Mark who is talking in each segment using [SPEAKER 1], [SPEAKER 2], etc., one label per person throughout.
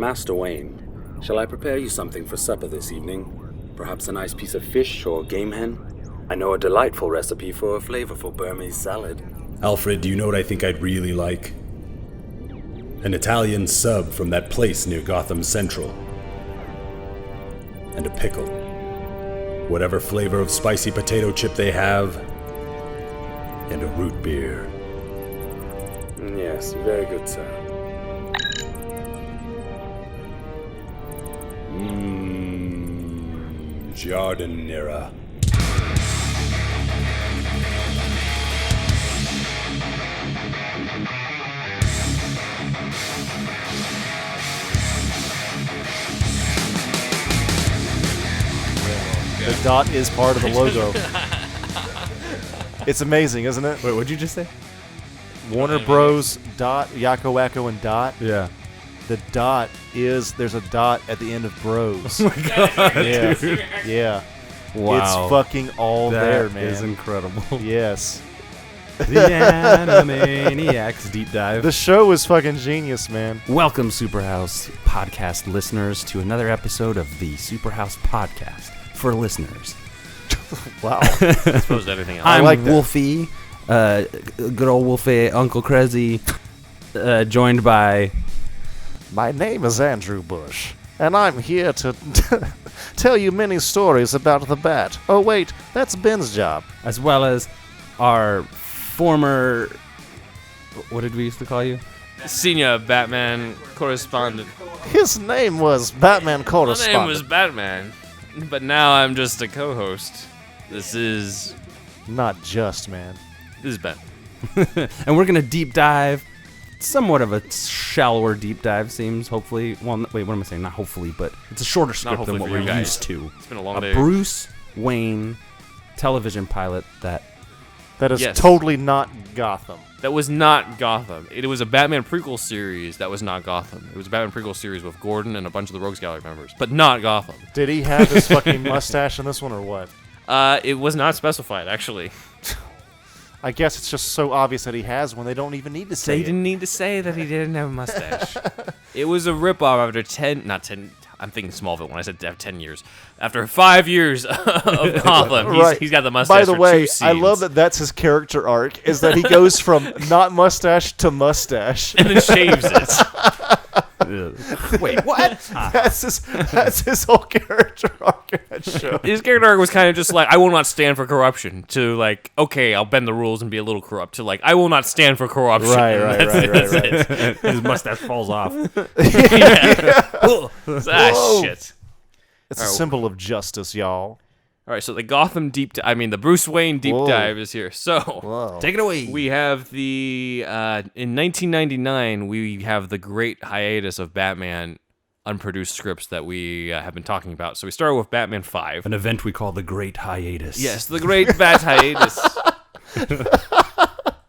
[SPEAKER 1] Master Wayne, shall I prepare you something for supper this evening? Perhaps a nice piece of fish or game hen? I know a delightful recipe for a flavorful Burmese salad.
[SPEAKER 2] Alfred, do you know what I think I'd really like? An Italian sub from that place near Gotham Central. And a pickle. Whatever flavor of spicy potato chip they have. And a root beer.
[SPEAKER 1] Yes, very good, sir.
[SPEAKER 2] Jardinera.
[SPEAKER 3] The dot is part of the logo. It's amazing, isn't it?
[SPEAKER 4] Wait, what'd you just say?
[SPEAKER 3] Warner Bros. Dot, Yakko, Wacko, and Dot.
[SPEAKER 4] Yeah.
[SPEAKER 3] The dot is, there's a dot at the end of Bros.
[SPEAKER 4] Oh my god,
[SPEAKER 3] Yeah.
[SPEAKER 4] dude.
[SPEAKER 3] Yeah.
[SPEAKER 4] Wow.
[SPEAKER 3] It's fucking all there, man.
[SPEAKER 4] That is incredible.
[SPEAKER 3] Yes.
[SPEAKER 4] The Animaniacs deep dive.
[SPEAKER 3] The show is fucking genius, man.
[SPEAKER 4] Welcome, Superhouse podcast listeners, to another episode of the Superhouse Podcast for listeners.
[SPEAKER 3] Wow.
[SPEAKER 5] As opposed to everything else.
[SPEAKER 4] I'm
[SPEAKER 3] like that.
[SPEAKER 4] Wolfie, good old Wolfie, Uncle Crazy, joined by...
[SPEAKER 3] My name is Andrew Bush, and I'm here to tell you many stories about the bat. Oh, wait, that's Ben's job.
[SPEAKER 4] as well as our former... What did we used to call you?
[SPEAKER 5] Senior Batman correspondent.
[SPEAKER 3] His name was Batman
[SPEAKER 5] My
[SPEAKER 3] Correspondent.
[SPEAKER 5] name was Batman, but now I'm just a co-host. This is
[SPEAKER 3] Not just, man.
[SPEAKER 5] Ben.
[SPEAKER 4] And we're going to deep dive, somewhat of a shallower deep dive, seems, hopefully. Well, wait, what am I saying? Not hopefully, but it's a shorter script than
[SPEAKER 5] hopefully
[SPEAKER 4] what
[SPEAKER 5] for
[SPEAKER 4] we're
[SPEAKER 5] you guys.
[SPEAKER 4] used to.
[SPEAKER 5] It's been a long
[SPEAKER 4] A
[SPEAKER 5] day.
[SPEAKER 4] Bruce Wayne television pilot that...
[SPEAKER 3] That is
[SPEAKER 5] Yes.
[SPEAKER 3] totally not Gotham.
[SPEAKER 5] That was not Gotham. It was a Batman prequel series that was not Gotham. It was a Batman prequel series with Gordon and a bunch of the Rogues Gallery members, but not Gotham.
[SPEAKER 3] Did he have his fucking mustache in this one or what?
[SPEAKER 5] It was not specified, actually.
[SPEAKER 3] I guess it's just so obvious that he has one, they don't even need to say
[SPEAKER 5] They
[SPEAKER 3] it.
[SPEAKER 5] didn't need to say that he didn't have a mustache. It was a ripoff after I'm thinking Smallville when I said 10 years. After 5 years of Gotham,
[SPEAKER 3] Right.
[SPEAKER 5] he's got the mustache.
[SPEAKER 3] By the
[SPEAKER 5] for
[SPEAKER 3] way,
[SPEAKER 5] 2
[SPEAKER 3] I love
[SPEAKER 5] scenes.
[SPEAKER 3] that that's his character arc, is that he goes from not mustache to mustache.
[SPEAKER 5] And then shaves it.
[SPEAKER 4] Wait, what?
[SPEAKER 3] That's his whole character arc in that show.
[SPEAKER 5] His character arc was kind of just like, I will not stand for corruption, to like, okay, I'll bend the rules and be a little corrupt, to like, I will not stand for corruption.
[SPEAKER 3] Right.
[SPEAKER 5] That's it.
[SPEAKER 4] His mustache falls off.
[SPEAKER 5] Ah, shit.
[SPEAKER 3] It's a symbol of justice, y'all.
[SPEAKER 5] All right, so the Gotham the Bruce Wayne deep
[SPEAKER 3] Whoa.
[SPEAKER 5] dive is here. So,
[SPEAKER 3] Whoa.
[SPEAKER 4] Take it away.
[SPEAKER 5] we have in 1999, we have the great hiatus of Batman unproduced scripts that we have been talking about. So we started with Batman 5.
[SPEAKER 4] An event we call the Great Hiatus.
[SPEAKER 5] Yes, the great Bat hiatus.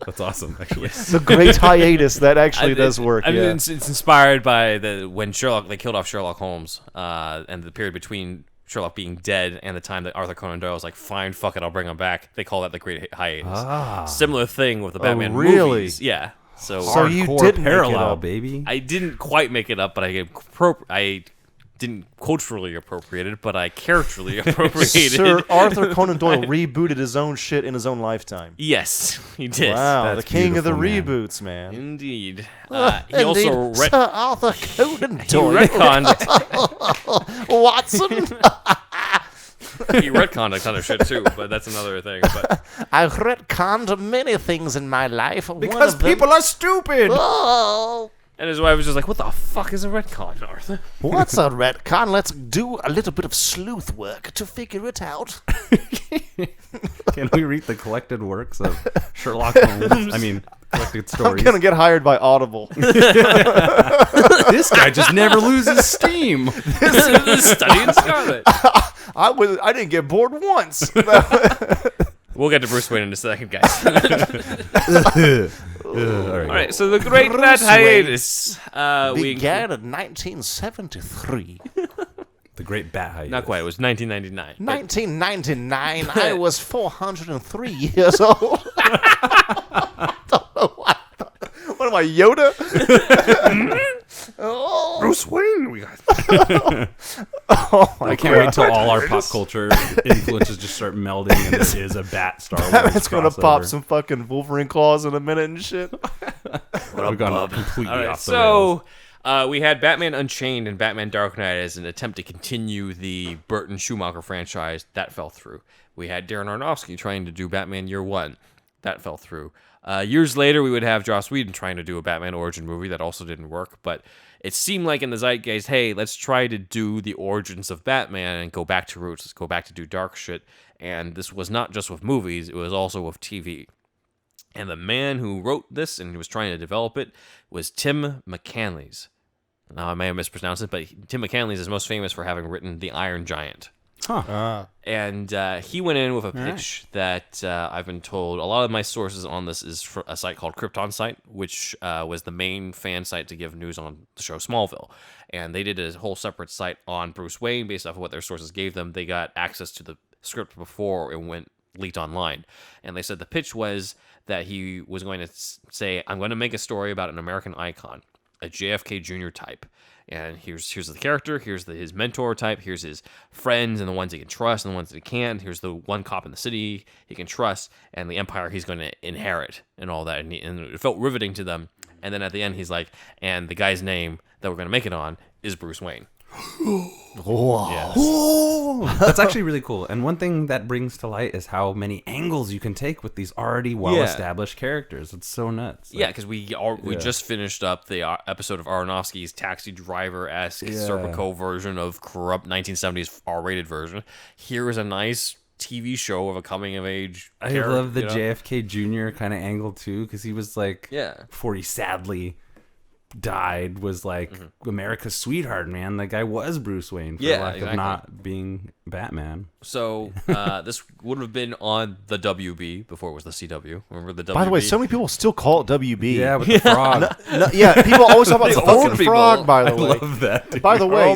[SPEAKER 4] That's awesome, actually.
[SPEAKER 3] The great hiatus, that actually does work,
[SPEAKER 5] I mean,
[SPEAKER 3] yeah.
[SPEAKER 5] it's inspired by when they killed off Sherlock Holmes, and the period between Sherlock being dead and the time that Arthur Conan Doyle was like, fine, fuck it, I'll bring him back. They call that the Great Hiatus. Similar thing with the Batman
[SPEAKER 3] really?
[SPEAKER 5] movies. Yeah. So
[SPEAKER 3] you
[SPEAKER 4] Hardcore
[SPEAKER 3] didn't make it
[SPEAKER 4] parallel,
[SPEAKER 3] up.
[SPEAKER 4] baby.
[SPEAKER 5] I didn't quite make it up, but I didn't culturally appropriate it, but I characterly appropriated.
[SPEAKER 3] Sir Arthur Conan Doyle rebooted his own shit in his own lifetime.
[SPEAKER 5] Yes, he did.
[SPEAKER 3] Wow,
[SPEAKER 4] That's
[SPEAKER 3] the king of the
[SPEAKER 4] beautiful, man.
[SPEAKER 3] reboots, man.
[SPEAKER 5] Indeed. He also
[SPEAKER 3] Indeed, Sir Arthur Conan
[SPEAKER 5] he
[SPEAKER 3] Doyle.
[SPEAKER 5] retconned
[SPEAKER 3] Watson,
[SPEAKER 5] he retconned a ton of shit too, but that's another thing. But
[SPEAKER 3] I've retconned many things in my life.
[SPEAKER 4] Because people are stupid.
[SPEAKER 3] Oh,
[SPEAKER 5] and his wife was just like, "What the fuck is a retcon, Arthur?"
[SPEAKER 3] what's a retcon? Let's do a little bit of sleuth work to figure it out.
[SPEAKER 4] Can we read the collected works of Sherlock Holmes? I mean, collected
[SPEAKER 3] I'm
[SPEAKER 4] stories.
[SPEAKER 3] gonna get hired by Audible.
[SPEAKER 4] This guy just never loses steam.
[SPEAKER 5] This is the study in Scarlet.
[SPEAKER 3] I didn't get bored once.
[SPEAKER 5] We'll get to Bruce Wayne in a second, guys.
[SPEAKER 4] All right.
[SPEAKER 5] All right, so the Great Bat hiatus.
[SPEAKER 3] Began in 1973.
[SPEAKER 4] The Great Bat Hiatus.
[SPEAKER 5] Not quite. It was 1999.
[SPEAKER 3] 1999, I was 403 years old. Don't know what. What am I, Yoda? Oh.
[SPEAKER 4] Bruce Wayne. We got.
[SPEAKER 3] Oh my
[SPEAKER 4] I can't wait till all our pop culture influences just start melding, and this is a Bat Star Wars.
[SPEAKER 3] It's gonna pop some fucking Wolverine claws in a minute and shit.
[SPEAKER 4] We've gone completely
[SPEAKER 5] All right,
[SPEAKER 4] off the rails.
[SPEAKER 5] so we had Batman Unchained and Batman Dark Knight as an attempt to continue the Burton Schumacher franchise. That fell through. We had Darren Aronofsky trying to do Batman Year One. That fell through. Years later, we would have Joss Whedon trying to do a Batman origin movie. That also didn't work. But it seemed like in the zeitgeist, hey, let's try to do the origins of Batman and go back to roots. Let's go back to do dark shit. And this was not just with movies. It was also with TV. And the man who wrote this and was trying to develop it was Tim McCanlies. Now, I may have mispronounced it, but Tim McCanlies is most famous for having written The Iron Giant. And he went in with a pitch that I've been told. A lot of my sources on this is for a site called Krypton Site, which was the main fan site to give news on the show Smallville. And they did a whole separate site on Bruce Wayne based off of what their sources gave them. They got access to the script before it went leaked online. And they said the pitch was that he was going to say, I'm going to make a story about an American icon, a JFK Jr. type. And here's the character, here's his mentor type, here's his friends and the ones he can trust and the ones that he can't. Here's the one cop in the city he can trust and the empire he's going to inherit and all that. And it felt riveting to them. And then at the end, he's like, and the guy's name that we're going to make it on is Bruce Wayne.
[SPEAKER 3] Wow.
[SPEAKER 5] Yes.
[SPEAKER 4] That's actually really cool. And one thing that brings to light is how many angles you can take with these already well-established characters. It's so nuts.
[SPEAKER 5] Yeah, because we just finished up the episode of Aronofsky's Taxi Driver-esque Serpico version of corrupt 1970s R-rated version. Here is a nice TV show of a coming-of-age
[SPEAKER 4] I love the JFK Jr. kind of angle, too, because he was like, before he sadly died, was like America's sweetheart, man. The guy was Bruce Wayne for lack of not being Batman.
[SPEAKER 5] So this would have been on the WB before it was the CW. Remember the WB?
[SPEAKER 3] By the way, so many people still call it WB.
[SPEAKER 4] Yeah, with the frog.
[SPEAKER 3] Yeah, people always talk about the fucking
[SPEAKER 5] people.
[SPEAKER 3] frog, by the
[SPEAKER 4] I
[SPEAKER 3] way.
[SPEAKER 4] love that, dude.
[SPEAKER 3] By the way,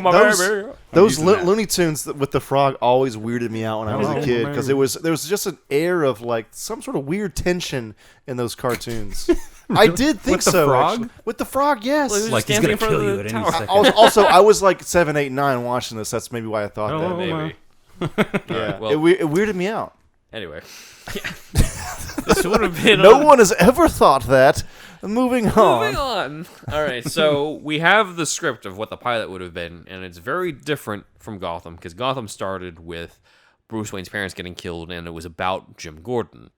[SPEAKER 3] those
[SPEAKER 4] using that.
[SPEAKER 3] Looney Tunes with the frog always weirded me out when I was a kid because there was just an air of like some sort of weird tension in those cartoons. I did think
[SPEAKER 4] With the
[SPEAKER 3] so.
[SPEAKER 4] frog?
[SPEAKER 3] Actually. With the frog, yes.
[SPEAKER 5] Well,
[SPEAKER 4] Like he's gonna kill you at any second.
[SPEAKER 3] I was like 7, 8, 9 watching this. That's maybe why I thought that.
[SPEAKER 5] Maybe.
[SPEAKER 3] Yeah,
[SPEAKER 5] well-
[SPEAKER 3] it weirded me out.
[SPEAKER 5] Anyway. This would have been
[SPEAKER 3] No one has ever thought that. Moving on.
[SPEAKER 5] Moving on. All right, so we have the script of what the pilot would have been, and it's very different from Gotham, because Gotham started with Bruce Wayne's parents getting killed, and it was about Jim Gordon,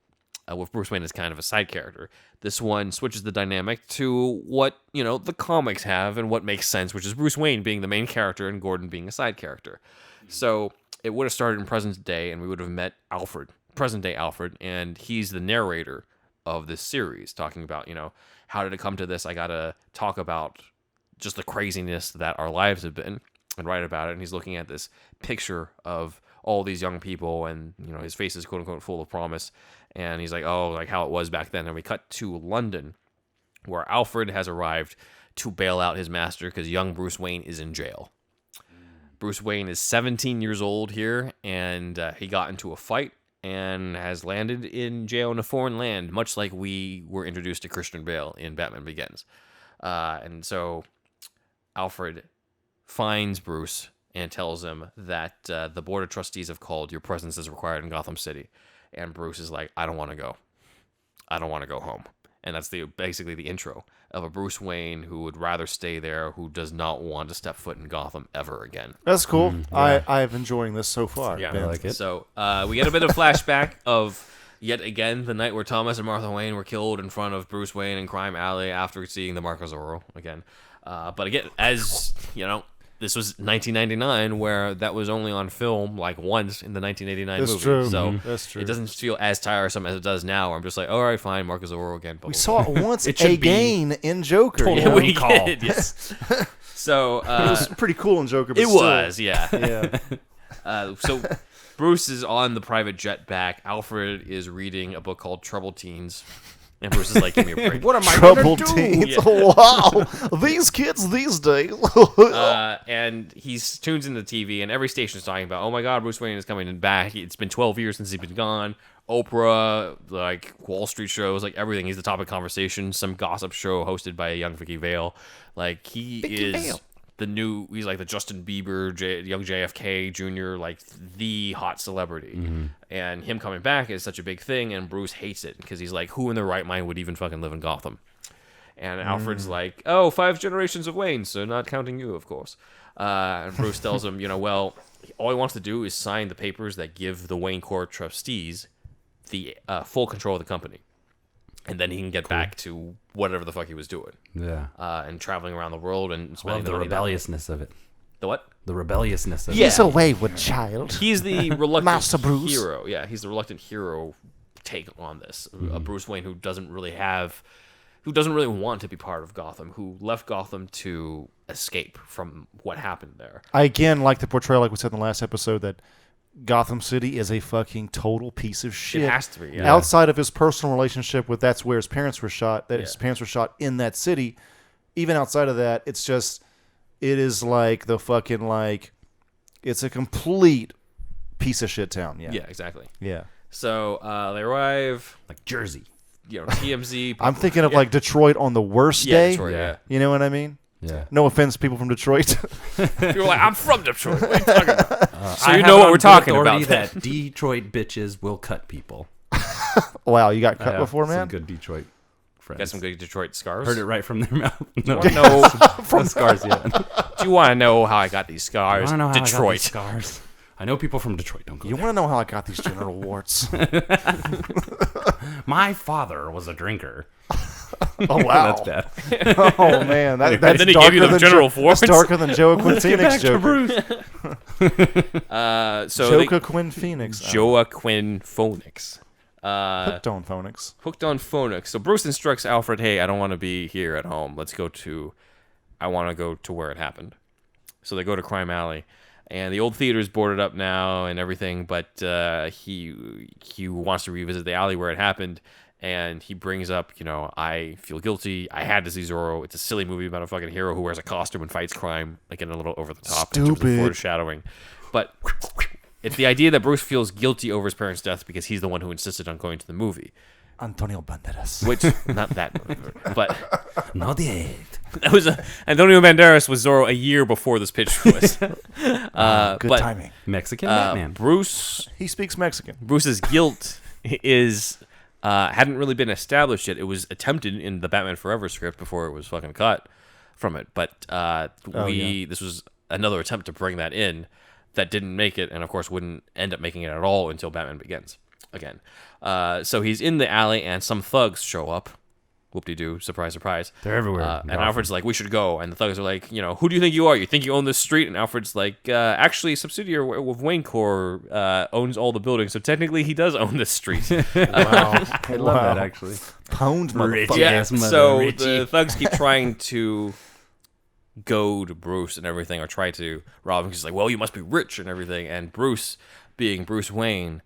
[SPEAKER 5] with Bruce Wayne as kind of a side character. This one switches the dynamic to what, the comics have and what makes sense, which is Bruce Wayne being the main character and Gordon being a side character. So it would have started in present day, and we would have met Alfred, present-day Alfred, and he's the narrator of this series, talking about, how did it come to this? I got to talk about just the craziness that our lives have been and write about it. And he's looking at this picture of all these young people and, his face is quote-unquote full of promise. And he's like, oh, like how it was back then. And we cut to London, where Alfred has arrived to bail out his master because young Bruce Wayne is in jail. Bruce Wayne is 17 years old here, and he got into a fight and has landed in jail in a foreign land, much like we were introduced to Christian Bale in Batman Begins. And so Alfred finds Bruce and tells him that the Board of Trustees have called. Your presence is required in Gotham City. And Bruce is like, I don't want to go. I don't want to go home. And that's basically the intro of a Bruce Wayne who would rather stay there, who does not want to step foot in Gotham ever again.
[SPEAKER 3] That's cool. I'm enjoying this so far.
[SPEAKER 5] Yeah,
[SPEAKER 3] Ben.
[SPEAKER 4] I like it.
[SPEAKER 5] So we get a bit of flashback of yet again the night where Thomas and Martha Wayne were killed in front of Bruce Wayne in Crime Alley after seeing the Mark of Zorro again. But again, as this was 1999, where that was only on film like once in the 1989
[SPEAKER 3] That's
[SPEAKER 5] movie.
[SPEAKER 3] true.
[SPEAKER 5] So
[SPEAKER 3] That's true.
[SPEAKER 5] it doesn't feel as tiresome as it does now. Where I'm just like, all right, fine, Mark of Zorro again.
[SPEAKER 3] We saw it once
[SPEAKER 4] It should be
[SPEAKER 3] again in Joker.
[SPEAKER 4] total
[SPEAKER 3] you know?
[SPEAKER 5] we
[SPEAKER 4] call.
[SPEAKER 5] did, yes. So
[SPEAKER 3] It was pretty cool in Joker. But
[SPEAKER 5] it
[SPEAKER 3] still.
[SPEAKER 5] was, yeah.
[SPEAKER 3] Yeah.
[SPEAKER 5] So Bruce is on the private jet back. Alfred is reading a book called Troubled Teens. And Bruce is like, give me a break.
[SPEAKER 4] What am I
[SPEAKER 3] Troubled
[SPEAKER 4] gonna do?
[SPEAKER 3] teens. Wow. These kids these days.
[SPEAKER 5] And he tunes into the TV, and every station is talking about, oh my God, Bruce Wayne is coming back. It's been 12 years since he's been gone. Oprah, like Wall Street shows, like everything. He's the topic of conversation. Some gossip show hosted by a young Vicky Vale. Like he is he's like the Justin Bieber, young JFK Jr., like the hot celebrity. And him coming back is such a big thing, and Bruce hates it because he's like, who in their right mind would even fucking live in Gotham? And Alfred's like, 5 generations of Wayne, so not counting you, of course. And Bruce tells him, well, all he wants to do is sign the papers that give the Wayne Corp trustees the full control of the company. And then he can get back to whatever the fuck he was doing.
[SPEAKER 4] Yeah.
[SPEAKER 5] And traveling around the world and spending
[SPEAKER 4] the rebelliousness of it.
[SPEAKER 5] The what?
[SPEAKER 4] The rebelliousness of it.
[SPEAKER 3] He's a wayward child.
[SPEAKER 5] He's the reluctant
[SPEAKER 3] Master Bruce.
[SPEAKER 5] hero. Yeah, he's the reluctant hero take on this. A Bruce Wayne who doesn't really want to be part of Gotham, who left Gotham to escape from what happened there.
[SPEAKER 3] I again like the portrayal, like we said in the last episode, that Gotham City is a fucking total piece of shit.
[SPEAKER 5] It has to be, yeah.
[SPEAKER 3] Outside of his personal relationship with that's where his parents were shot, his parents were shot in that city. Even outside of that, it is like the fucking, like, it's a complete piece of shit town. Yeah.
[SPEAKER 5] Yeah, exactly.
[SPEAKER 3] Yeah.
[SPEAKER 5] So they arrive.
[SPEAKER 4] Like Jersey.
[SPEAKER 5] TMZ.
[SPEAKER 3] I'm thinking of like Detroit on the worst day.
[SPEAKER 5] Detroit, yeah.
[SPEAKER 3] You know what I mean?
[SPEAKER 4] Yeah.
[SPEAKER 3] No offense, people from Detroit.
[SPEAKER 5] You're like, I'm from Detroit. What are you talking about? So
[SPEAKER 4] I
[SPEAKER 5] you
[SPEAKER 4] have
[SPEAKER 5] know
[SPEAKER 4] it
[SPEAKER 5] what
[SPEAKER 4] on
[SPEAKER 5] we're
[SPEAKER 4] good
[SPEAKER 5] talking
[SPEAKER 4] authority
[SPEAKER 5] about.
[SPEAKER 4] That Detroit bitches will cut people.
[SPEAKER 3] Wow, you got cut
[SPEAKER 4] I have
[SPEAKER 3] before, man?
[SPEAKER 4] Some good Detroit friends.
[SPEAKER 5] Got some good Detroit scars.
[SPEAKER 4] Heard it right from their mouth. No,
[SPEAKER 5] Do you want to know?
[SPEAKER 4] no scars yet.
[SPEAKER 5] Do you want to know how I got these scars?
[SPEAKER 4] I don't know how I got
[SPEAKER 5] Detroit.
[SPEAKER 4] these scars. I know people from Detroit. Don't go
[SPEAKER 3] You
[SPEAKER 4] there.
[SPEAKER 3] want to know how I got these genital warts?
[SPEAKER 4] My father was a drinker.
[SPEAKER 3] Oh, wow.
[SPEAKER 4] That's bad.
[SPEAKER 3] Oh, man. That's
[SPEAKER 5] then he
[SPEAKER 3] darker
[SPEAKER 5] gave you the
[SPEAKER 3] than
[SPEAKER 5] general
[SPEAKER 3] That's
[SPEAKER 5] force.
[SPEAKER 3] darker than Joaquin Phoenix Joker. Joaquin Phoenix.
[SPEAKER 5] Joaquin Phoenix.
[SPEAKER 3] Hooked on Phoenix.
[SPEAKER 5] Hooked on Phoenix. So Bruce instructs Alfred, hey, I don't want to be here at home. I want to go to where it happened. So they go to Crime Alley. And the old theater is boarded up now and everything, but he wants to revisit the alley where it happened. And he brings up, I feel guilty. I had to see Zorro. It's a silly movie about a fucking hero who wears a costume and fights crime, like in a little over the top in terms of foreshadowing. But it's the idea that Bruce feels guilty over his parents' death because he's the one who insisted on going to the movie.
[SPEAKER 3] Antonio Banderas.
[SPEAKER 5] Which, not that, but
[SPEAKER 4] No date.
[SPEAKER 5] that was Antonio Banderas was Zorro a year before this pitch twist.
[SPEAKER 3] Good
[SPEAKER 5] but,
[SPEAKER 3] timing.
[SPEAKER 4] Mexican Batman.
[SPEAKER 3] He speaks Mexican.
[SPEAKER 5] Bruce's guilt is hadn't really been established yet. It was attempted in the Batman Forever script before it was fucking cut from it. But this was another attempt to bring that in that didn't make it, and of course wouldn't end up making it at all until Batman Begins again. So he's in the alley, and some thugs show up. Whoop-de-doo, surprise, surprise.
[SPEAKER 4] They're everywhere.
[SPEAKER 5] And Alfred's like, we should go. And the thugs are like, who do you think you are? You think you own this street? And Alfred's like, actually, a subsidiary of Wayne Corp owns all the buildings, so technically he does own this street.
[SPEAKER 3] Wow.
[SPEAKER 4] I love that, actually.
[SPEAKER 3] Pound motherfucker.
[SPEAKER 5] Yeah, so the thugs keep trying to goad Bruce and everything, or try to rob him. He's like, well, you must be rich and everything. And Bruce, being Bruce Wayne,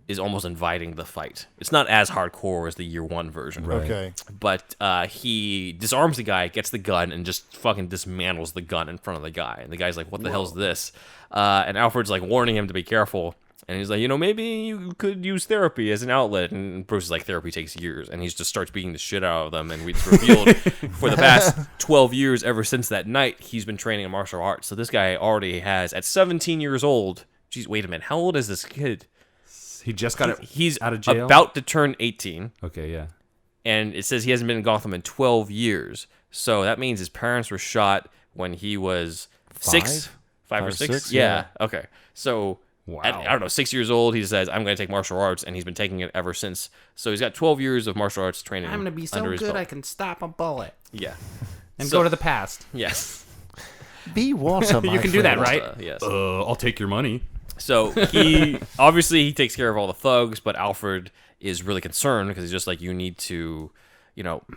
[SPEAKER 5] is almost inviting the fight. It's not as hardcore as the year one version.
[SPEAKER 3] Right. Okay.
[SPEAKER 5] But he disarms the guy, gets the gun, and just fucking dismantles the gun in front of the guy. And the guy's like, what the hell's this? And Alfred's like warning him to be careful. And he's like, maybe you could use therapy as an outlet. And Bruce is like, therapy takes years. And he just starts beating the shit out of them. And it's revealed for the past 12 years, ever since that night, he's been training in martial arts. So this guy already has, at 17 years old, geez, wait a minute, how old is this kid?
[SPEAKER 4] He just got
[SPEAKER 5] He's
[SPEAKER 4] out of jail?
[SPEAKER 5] about to turn 18.
[SPEAKER 4] Okay, yeah.
[SPEAKER 5] And it says he hasn't been in Gotham in 12 years. So that means his parents were shot when he was 6? 5 or 6? Yeah. Okay. So,
[SPEAKER 4] wow.
[SPEAKER 5] I don't know, 6 years old, he says, I'm going to take martial arts, and he's been taking it ever since. So he's got 12 years of martial arts training.
[SPEAKER 4] I'm going to be so
[SPEAKER 5] under his
[SPEAKER 4] good
[SPEAKER 5] belt.
[SPEAKER 4] I can stop a bullet.
[SPEAKER 5] Yeah.
[SPEAKER 4] And
[SPEAKER 5] So-
[SPEAKER 4] go to the past.
[SPEAKER 5] Yes.
[SPEAKER 3] Be water, my
[SPEAKER 4] You can do that,
[SPEAKER 3] friend.
[SPEAKER 4] right?
[SPEAKER 5] Yes.
[SPEAKER 4] I'll take your money.
[SPEAKER 5] So he obviously takes care of all the thugs, but Alfred is really concerned because he's just like, you need to,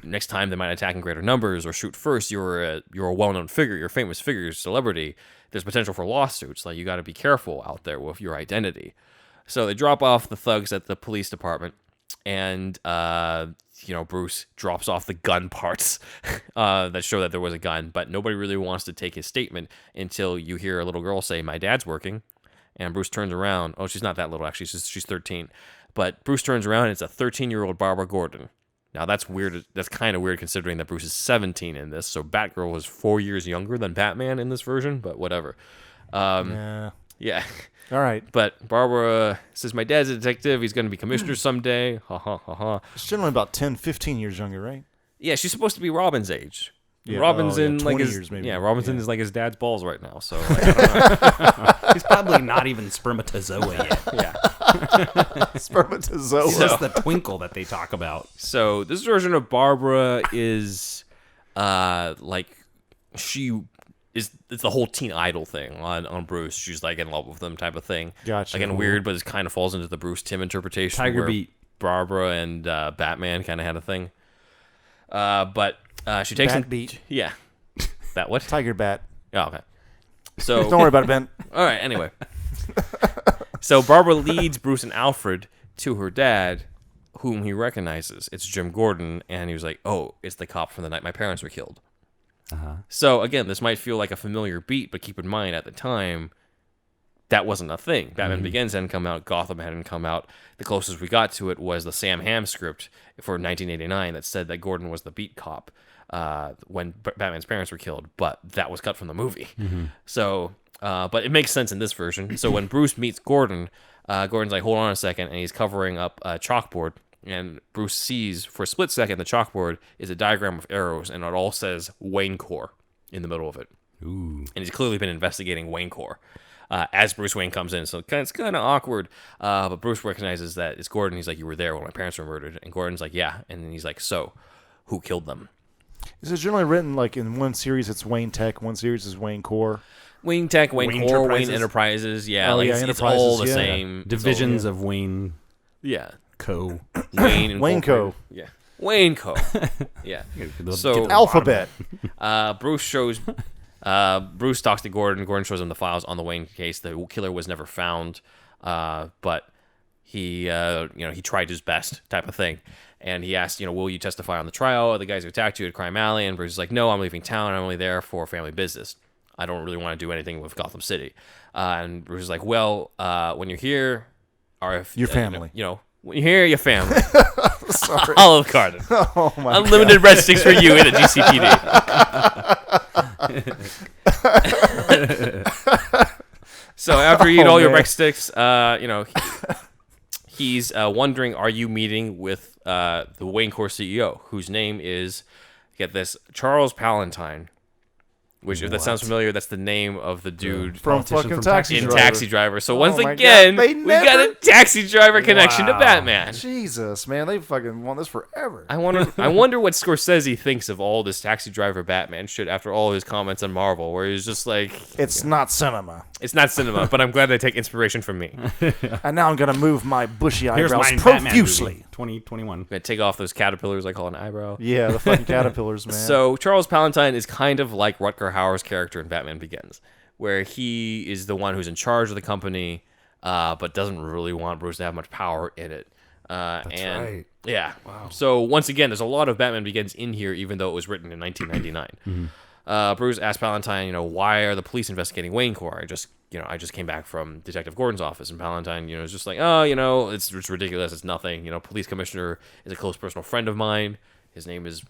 [SPEAKER 5] next time they might attack in greater numbers or shoot first. You're a well-known figure, you're a famous figure, you're a celebrity. There's potential for lawsuits. Like, you got to be careful out there with your identity. So they drop off the thugs at the police department, and Bruce drops off the gun parts that show that there was a gun, but nobody really wants to take his statement until you hear a little girl say, "My dad's working." And Bruce turns around. Oh, she's not that little, actually. She's 13. But Bruce turns around, and it's a 13-year-old Barbara Gordon. Now, that's weird. That's kind of weird considering that Bruce is 17 in this. So Batgirl was 4 years younger than Batman in this version, but whatever. Yeah.
[SPEAKER 3] All right.
[SPEAKER 5] But Barbara says, my dad's a detective. He's going to be commissioner someday. Ha, ha, ha, ha.
[SPEAKER 3] It's generally about 10, 15 years younger, right?
[SPEAKER 5] Yeah, she's supposed to be Robin's age.
[SPEAKER 3] Yeah.
[SPEAKER 5] Robin's in
[SPEAKER 3] 20
[SPEAKER 5] like his
[SPEAKER 3] years maybe.
[SPEAKER 5] Yeah, Robinson is like his dad's balls right now. So like, I don't know.
[SPEAKER 4] He's probably not even spermatozoa yet.
[SPEAKER 5] Yeah.
[SPEAKER 3] Spermatozoa.
[SPEAKER 4] It's just the twinkle that they talk about.
[SPEAKER 5] So this version of Barbara is like it's the whole teen idol thing on Bruce. She's like in love with him type of thing.
[SPEAKER 3] Gotcha.
[SPEAKER 5] Again, weird, but it kind of falls into the Bruce Tim interpretation.
[SPEAKER 4] Tiger
[SPEAKER 5] where
[SPEAKER 4] Beat.
[SPEAKER 5] Barbara and Batman kind of had a thing. But she takes him.
[SPEAKER 3] Beat.
[SPEAKER 5] Yeah. Bat what?
[SPEAKER 3] Tiger Bat.
[SPEAKER 5] Oh, okay. So
[SPEAKER 3] Don't worry about it, Ben.
[SPEAKER 5] all right. Anyway, so Barbara leads Bruce and Alfred to her dad, whom he recognizes. It's Jim Gordon, and he was like, "Oh, it's the cop from the night my parents were killed." So again, this might feel like a familiar beat, but keep in mind at the time, that wasn't a thing. Batman Begins hadn't come out. Gotham hadn't come out. The closest we got to it was the Sam Hamm script for 1989 that said that Gordon was the beat cop when Batman's parents were killed, but that was cut from the movie. So, but it makes sense in this version. So when Bruce meets Gordon, Gordon's like, hold on a second, and he's covering up a chalkboard. And Bruce sees, for a split second, the chalkboard is a diagram of arrows, and it all says Wayne Corp in the middle of it.
[SPEAKER 4] Ooh.
[SPEAKER 5] And he's clearly been investigating Wayne Corp as Bruce Wayne comes in. So it's kind of awkward. But Bruce recognizes that it's Gordon. He's like, you were there when my parents were murdered. And Gordon's like, yeah. And then he's like, so, who killed them?
[SPEAKER 3] Is it generally written like in one series it's Wayne Tech, one series is Wayne Core?
[SPEAKER 5] Wayne Tech, Wayne Corp, Wayne Enterprises. Yeah, like it's all the same.
[SPEAKER 4] Divisions of Wayne
[SPEAKER 5] Yeah.
[SPEAKER 4] Co.
[SPEAKER 5] Wayne
[SPEAKER 3] Wayne Co.
[SPEAKER 5] Yeah. Wayne Co. Yeah. So
[SPEAKER 3] Alphabet.
[SPEAKER 5] Bruce talks to Gordon. Gordon shows him the files on the Wayne case. The killer was never found, but he tried his best type of thing. And he asked, will you testify on the trial of the guys who attacked you at Crime Alley? And Bruce is like, no, I'm leaving town. I'm only there for family business. I don't really want to do anything with Gotham City. And Bruce is like, well, when you're here,
[SPEAKER 3] your family.
[SPEAKER 5] When you're here, your family.
[SPEAKER 3] Sorry.
[SPEAKER 5] Olive Garden.
[SPEAKER 3] Oh my
[SPEAKER 5] Unlimited red sticks for you in a GCPD. So after you eat all your red sticks, he's wondering, are you meeting with the Wayne Corp CEO, whose name is, get this, Charles Palantine. Which, if that sounds familiar, that's the name of the dude
[SPEAKER 3] from fucking Taxi Driver.
[SPEAKER 5] Taxi Driver. So once again, we got a Taxi Driver connection to Batman.
[SPEAKER 3] Jesus, man, they fucking want this forever.
[SPEAKER 5] I wonder what Scorsese thinks of all this Taxi Driver Batman shit after all his comments on Marvel, where he's just like,
[SPEAKER 3] it's not cinema.
[SPEAKER 5] It's not cinema, but I'm glad they take inspiration from me.
[SPEAKER 3] And now I'm gonna move my bushy eyebrows profusely.
[SPEAKER 5] 2021. I'm gonna take off those caterpillars I call an eyebrow.
[SPEAKER 3] Yeah, the fucking caterpillars, man.
[SPEAKER 5] So Charles Palantine is kind of like Rutger Hauer's character in Batman Begins, where he is the one who's in charge of the company, but doesn't really want Bruce to have much power in it.
[SPEAKER 4] That's right.
[SPEAKER 5] Yeah. Wow. So once again, there's a lot of Batman Begins in here, even though it was written in 1999. Bruce asked Palantine, why are the police investigating Wayne Corp? I just came back from Detective Gordon's office, and Palantine, is just like, it's ridiculous. It's nothing. Police commissioner is a close personal friend of mine. His name is,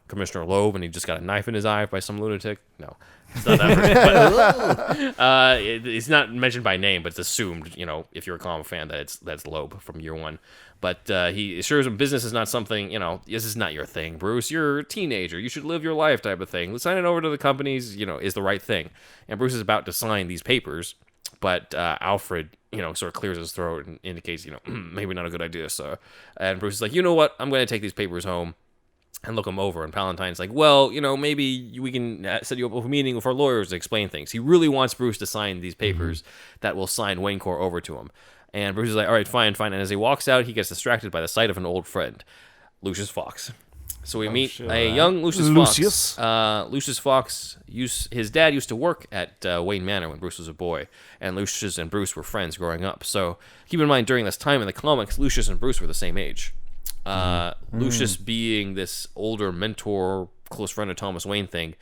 [SPEAKER 5] Commissioner Loeb, and he just got a knife in his eye by some lunatic. No, it's not that person. It's not mentioned by name, but it's assumed, if you're a comic fan, that's Loeb from year one. But he assures him business is not something, this is not your thing, Bruce. You're a teenager. You should live your life type of thing. Let's sign it over to the companies, is the right thing. And Bruce is about to sign these papers, but Alfred, sort of clears his throat and indicates, maybe not a good idea, sir. And Bruce is like, you know what? I'm going to take these papers home and look them over. And Palantine's like, well, maybe we can set you up with a meeting with our lawyers to explain things. He really wants Bruce to sign these papers that will sign Wayne Corp over to him. And Bruce is like, all right, fine. And as he walks out, he gets distracted by the sight of an old friend, Lucius Fox. So we meet a young Lucius Fox. Lucius Fox, his dad used to work at Wayne Manor when Bruce was a boy. And Lucius and Bruce were friends growing up. So keep in mind, during this time in the comics, Lucius and Bruce were the same age. Lucius being this older mentor, close friend of Thomas Wayne thing,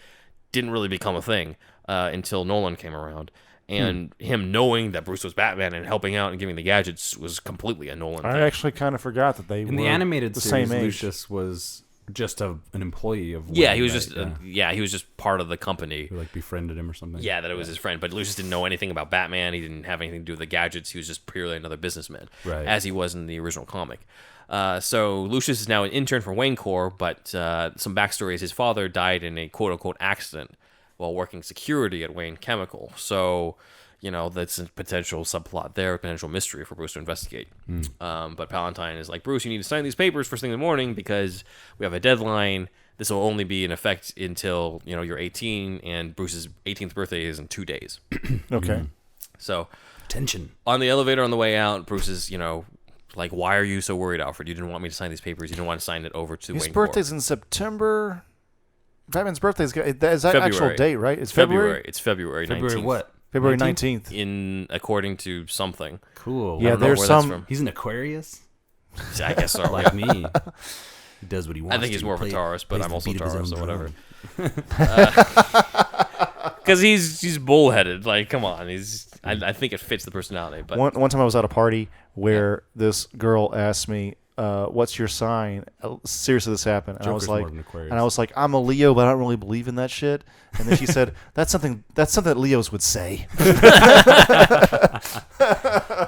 [SPEAKER 5] didn't really become a thing until Nolan came around. And him knowing that Bruce was Batman and helping out and giving the gadgets was completely a Nolan thing.
[SPEAKER 3] I actually kind of forgot that they
[SPEAKER 4] in
[SPEAKER 3] were
[SPEAKER 4] the animated
[SPEAKER 3] the
[SPEAKER 4] series,
[SPEAKER 3] same age.
[SPEAKER 4] Lucius was just an employee of Wayne,
[SPEAKER 5] Yeah, he was
[SPEAKER 4] right?
[SPEAKER 5] just he was just part of the company.
[SPEAKER 4] Who like befriended him or something.
[SPEAKER 5] Yeah, that it was his friend. But Lucius didn't know anything about Batman. He didn't have anything to do with the gadgets. He was just purely another businessman,
[SPEAKER 4] Right.
[SPEAKER 5] as he was in the original comic. So Lucius is now an intern for Wayne Corp, but some backstory is his father died in a quote-unquote accident while working security at Wayne Chemical. So, you know, that's a potential subplot there, a potential mystery for Bruce to investigate. But Palantine is like, Bruce, you need to sign these papers first thing in the morning because we have a deadline. This will only be in effect until, you know, you're 18, and Bruce's 18th birthday is in 2 days.
[SPEAKER 3] Okay.
[SPEAKER 5] So,
[SPEAKER 4] Tension.
[SPEAKER 5] on the elevator on the way out, Bruce is, you know, like, why are you so worried, Alfred? You didn't want me to sign these papers. You didn't want to sign it over to
[SPEAKER 3] His
[SPEAKER 5] Wayne Corp.
[SPEAKER 3] birthday's in September. Batman's birthday is that
[SPEAKER 5] February.
[SPEAKER 3] actual date, right? It's February.
[SPEAKER 5] It's February 19th.
[SPEAKER 4] February what?
[SPEAKER 3] February
[SPEAKER 4] 19th?
[SPEAKER 3] 19th.
[SPEAKER 5] According to something.
[SPEAKER 4] Cool.
[SPEAKER 3] Yeah,
[SPEAKER 5] I don't know
[SPEAKER 3] there's
[SPEAKER 5] where that's
[SPEAKER 3] some.
[SPEAKER 5] from.
[SPEAKER 4] He's an Aquarius,
[SPEAKER 5] I guess so.
[SPEAKER 4] like me. He does what he wants.
[SPEAKER 5] I think he's
[SPEAKER 4] to.
[SPEAKER 5] more of a
[SPEAKER 4] Play-
[SPEAKER 5] Taurus, but
[SPEAKER 4] plays
[SPEAKER 5] I'm
[SPEAKER 4] the
[SPEAKER 5] also
[SPEAKER 4] beat of his
[SPEAKER 5] Taurus,
[SPEAKER 4] own
[SPEAKER 5] so whatever.
[SPEAKER 4] drum.
[SPEAKER 5] Because he's bullheaded. Like, come on. I think it fits the personality. But
[SPEAKER 3] One time I was at a party where this girl asked me, "What's your sign?" Seriously, this happened, and
[SPEAKER 4] Joker's more of an Aquarius.
[SPEAKER 3] I was like, "I'm a Leo, but I don't really believe in that shit." And then she said, "That's something that Leos would say."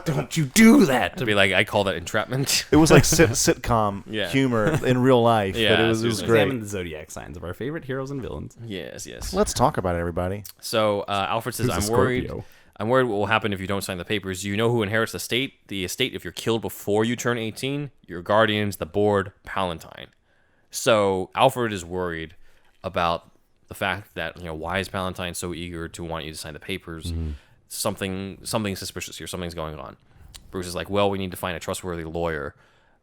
[SPEAKER 4] Don't you do that?
[SPEAKER 5] to be like, I call that entrapment.
[SPEAKER 3] It was like sitcom
[SPEAKER 5] Yeah.
[SPEAKER 3] humor in real life, but
[SPEAKER 5] Yeah,
[SPEAKER 3] it was
[SPEAKER 5] seriously.
[SPEAKER 3] great.
[SPEAKER 4] Examine the zodiac signs of our favorite heroes and villains.
[SPEAKER 5] Yes.
[SPEAKER 3] Let's talk about it, everybody.
[SPEAKER 5] So Alfred says,
[SPEAKER 4] Who's a
[SPEAKER 5] I'm worried.
[SPEAKER 4] Scorpio?
[SPEAKER 5] I'm worried what will happen if you don't sign the papers. You know who inherits the estate? The estate if you're killed before you turn 18? Your guardians, the board, Palantine. So Alfred is worried about the fact that, you know, why is Palantine so eager to want you to sign the papers? Something suspicious here. Something's going on. Bruce is like, well, we need to find a trustworthy lawyer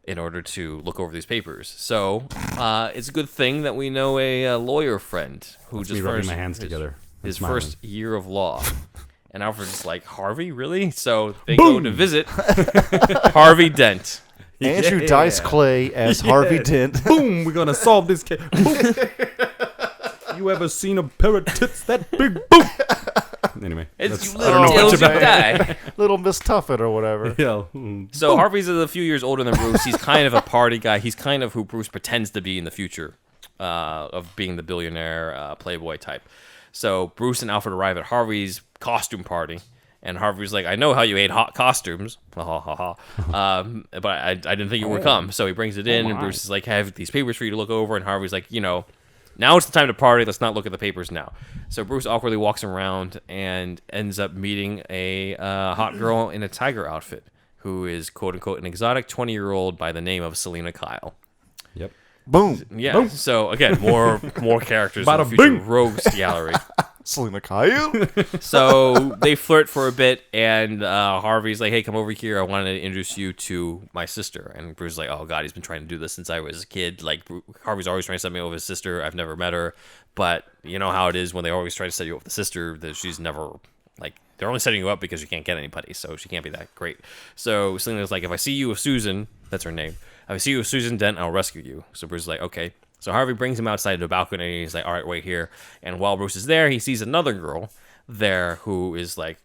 [SPEAKER 5] in order to look over these papers. So it's a good thing that we know a lawyer friend who
[SPEAKER 4] Let's
[SPEAKER 5] just
[SPEAKER 4] be rubbing
[SPEAKER 5] finished
[SPEAKER 4] my hands together. and
[SPEAKER 5] his
[SPEAKER 4] smiling.
[SPEAKER 5] first year of law. And Alfred's like, Harvey, really? So they go to visit Harvey Dent.
[SPEAKER 3] Andrew
[SPEAKER 4] Yeah.
[SPEAKER 3] Dice Clay as Harvey Dent.
[SPEAKER 4] Boom! We're gonna solve this case. Boom. You ever seen a pair of tits that big? Boom! Anyway,
[SPEAKER 5] It's you
[SPEAKER 4] I don't know
[SPEAKER 5] live
[SPEAKER 4] much
[SPEAKER 5] till you
[SPEAKER 4] about
[SPEAKER 5] die.
[SPEAKER 3] Little Miss Tuffet or whatever.
[SPEAKER 4] yeah.
[SPEAKER 5] So Harvey's a few years older than Bruce. He's kind of a party guy. He's kind of who Bruce pretends to be in the future, of being the billionaire playboy type. So Bruce and Alfred arrive at Harvey's costume party, and Harvey's like, "I know how you hate hot costumes, but I didn't think you would come." So he brings it in, and Bruce is like, "I have these papers for you to look over," and Harvey's like, "You know, now it's the time to party. Let's not look at the papers now." So Bruce awkwardly walks around and ends up meeting a hot girl in a tiger outfit, who is quote unquote an exotic 20-year-old by the name of Selena Kyle.
[SPEAKER 4] Yep.
[SPEAKER 3] Boom.
[SPEAKER 5] Yeah.
[SPEAKER 4] Boom.
[SPEAKER 5] So again, more characters in
[SPEAKER 4] Bada
[SPEAKER 5] the future
[SPEAKER 4] bing.
[SPEAKER 5] rogues gallery.
[SPEAKER 3] Selena Kyle.
[SPEAKER 5] So they flirt for a bit, and Harvey's like, "Hey, come over here. I wanted to introduce you to my sister." And Bruce's like, "Oh God, he's been trying to do this since I was a kid. Like Harvey's always trying to set me up with his sister. I've never met her, but you know how it is when they always try to set you up with the sister. That she's never like." They're only setting you up because you can't get anybody, so she can't be that great. So Selena's like, if I see you with Susan, that's her name. If I see you with Susan Dent, I'll rescue you. So Bruce is like, okay. So Harvey brings him outside to the balcony, and he's like, all right, wait here. And while Bruce is there, he sees another girl there who is like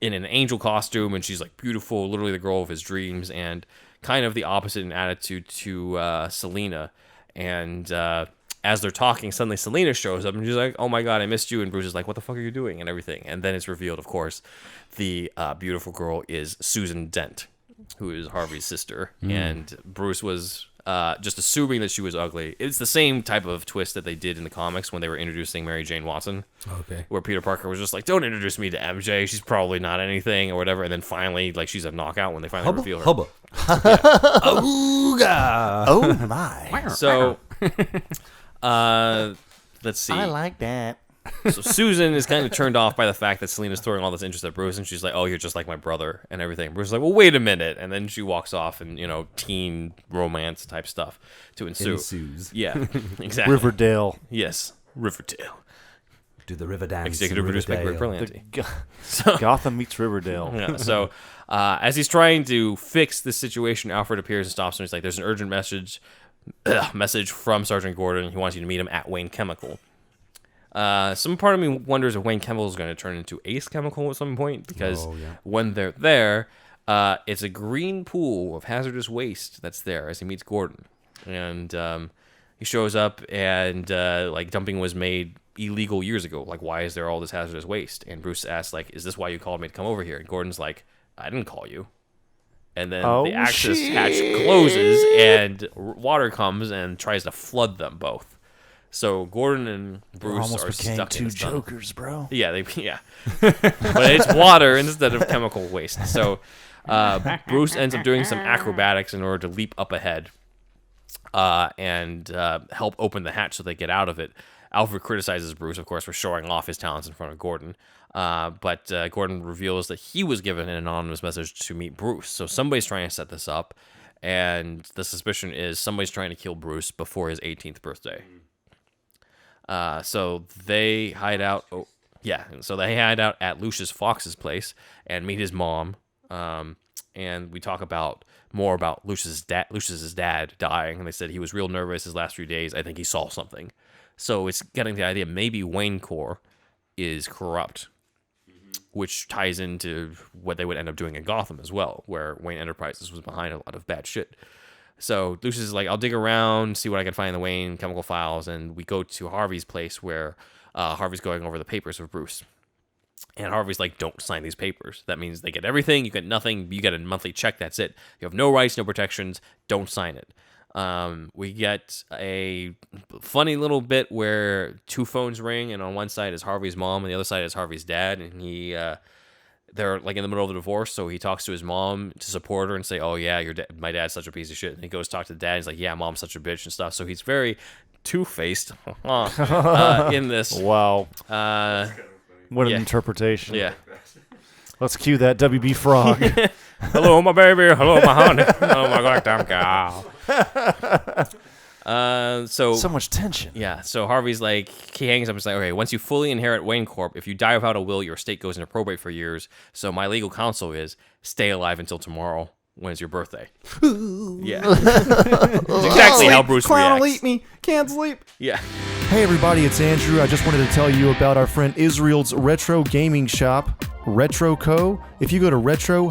[SPEAKER 5] in an angel costume, and she's like beautiful, literally the girl of his dreams, and kind of the opposite in attitude to Selena. And as they're talking, suddenly Selena shows up, and she's like, "Oh my God, I missed you." And Bruce is like, "What the fuck are you doing?" and everything. And then it's revealed, of course, the beautiful girl is Susan Dent, who is Harvey's sister. And Bruce was just assuming that she was ugly. It's the same type of twist that they did in the comics when they were introducing Mary Jane Watson.
[SPEAKER 4] Okay.
[SPEAKER 5] Where Peter Parker was just like, "Don't introduce me to MJ. She's probably not anything," or whatever. And then finally, like, she's a knockout when they finally reveal her.
[SPEAKER 4] Hubba. Ooga.
[SPEAKER 3] Oh my.
[SPEAKER 5] So, let's see.
[SPEAKER 3] I like that.
[SPEAKER 5] So Susan is kind of turned off by the fact that Selena's throwing all this interest at Bruce, and she's like, "Oh, you're just like my brother," and everything. Bruce is like, "Well, wait a minute," and then she walks off, and teen romance type stuff to ensue.
[SPEAKER 4] Ensues.
[SPEAKER 5] Yeah, exactly.
[SPEAKER 3] Riverdale.
[SPEAKER 5] Yes, Riverdale.
[SPEAKER 4] Do the river dance.
[SPEAKER 5] Executive produced by Greg
[SPEAKER 4] Riverdale.
[SPEAKER 5] Berlanti.
[SPEAKER 3] Gotham meets Riverdale.
[SPEAKER 5] Yeah, so as he's trying to fix this situation, Alfred appears and stops him. He's like, "There's an urgent message from Sergeant Gordon. He wants you to meet him at Wayne Chemical." Some part of me wonders if Wayne Chemical is going to turn into Ace Chemical at some point, because when they're there, it's a green pool of hazardous waste that's there as he meets Gordon. And he shows up and like dumping was made illegal years ago. Like, why is there all this hazardous waste? And Bruce asks, like, is this why you called me to come over here? And Gordon's like, I didn't call you. And then the access hatch closes and water comes and tries to flood them both. So Gordon and Bruce are stuck in
[SPEAKER 3] two jokers, bro.
[SPEAKER 5] Yeah, but it's water instead of chemical waste. So Bruce ends up doing some acrobatics in order to leap up ahead and help open the hatch so they get out of it. Alfred criticizes Bruce, of course, for showing off his talents in front of Gordon. But Gordon reveals that he was given an anonymous message to meet Bruce. So somebody's trying to set this up, and the suspicion is somebody's trying to kill Bruce before his 18th birthday. So they hide out. So they hide out at Lucius Fox's place and meet his mom. And we talk more about Lucius's dad dying, and they said he was real nervous his last few days. I think he saw something. So it's getting the idea maybe Wayne Corp is corrupt, which ties into what they would end up doing in Gotham as well, where Wayne Enterprises was behind a lot of bad shit. So Lucius is like, I'll dig around, see what I can find in the Wayne chemical files, and we go to Harvey's place where Harvey's going over the papers of Bruce. And Harvey's like, don't sign these papers. That means they get everything, you get nothing, you get a monthly check, that's it. You have no rights, no protections, don't sign it. We get a funny little bit where two phones ring, and on one side is Harvey's mom, and the other side is Harvey's dad, and they're like in the middle of the divorce, so he talks to his mom to support her and say, oh yeah, my dad's such a piece of shit, and he goes talk to the dad, and he's like, yeah, mom's such a bitch and stuff, so he's very two-faced in this.
[SPEAKER 3] Wow. What an interpretation.
[SPEAKER 5] Yeah.
[SPEAKER 3] Let's cue that WB Frog.
[SPEAKER 5] Hello, my baby. Hello, my honey. Oh, my goddamn cow. So
[SPEAKER 3] much tension.
[SPEAKER 5] Yeah. So Harvey's like, he hangs up and says, okay, once you fully inherit Wayne Corp, if you die without a will, your estate goes into probate for years. So my legal counsel is stay alive until tomorrow. When is your birthday? Yeah. It's exactly how Bruce
[SPEAKER 3] Clown
[SPEAKER 5] reacts.
[SPEAKER 3] will eat me. Can't sleep.
[SPEAKER 5] Yeah.
[SPEAKER 3] Hey everybody, it's Andrew. I just wanted to tell you about our friend Israel's retro gaming shop, RetroCo. If you go to retro-ko.com,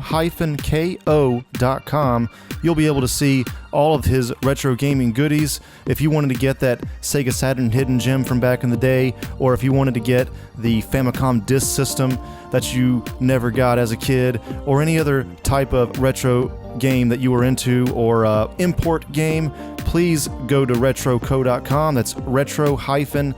[SPEAKER 3] you'll be able to see all of his retro gaming goodies. If you wanted to get that Sega Saturn hidden gem from back in the day, or if you wanted to get the Famicom disk system that you never got as a kid, or any other type of retro game that you were into, or import game, please go to retroco.com. That's retro-ko.com.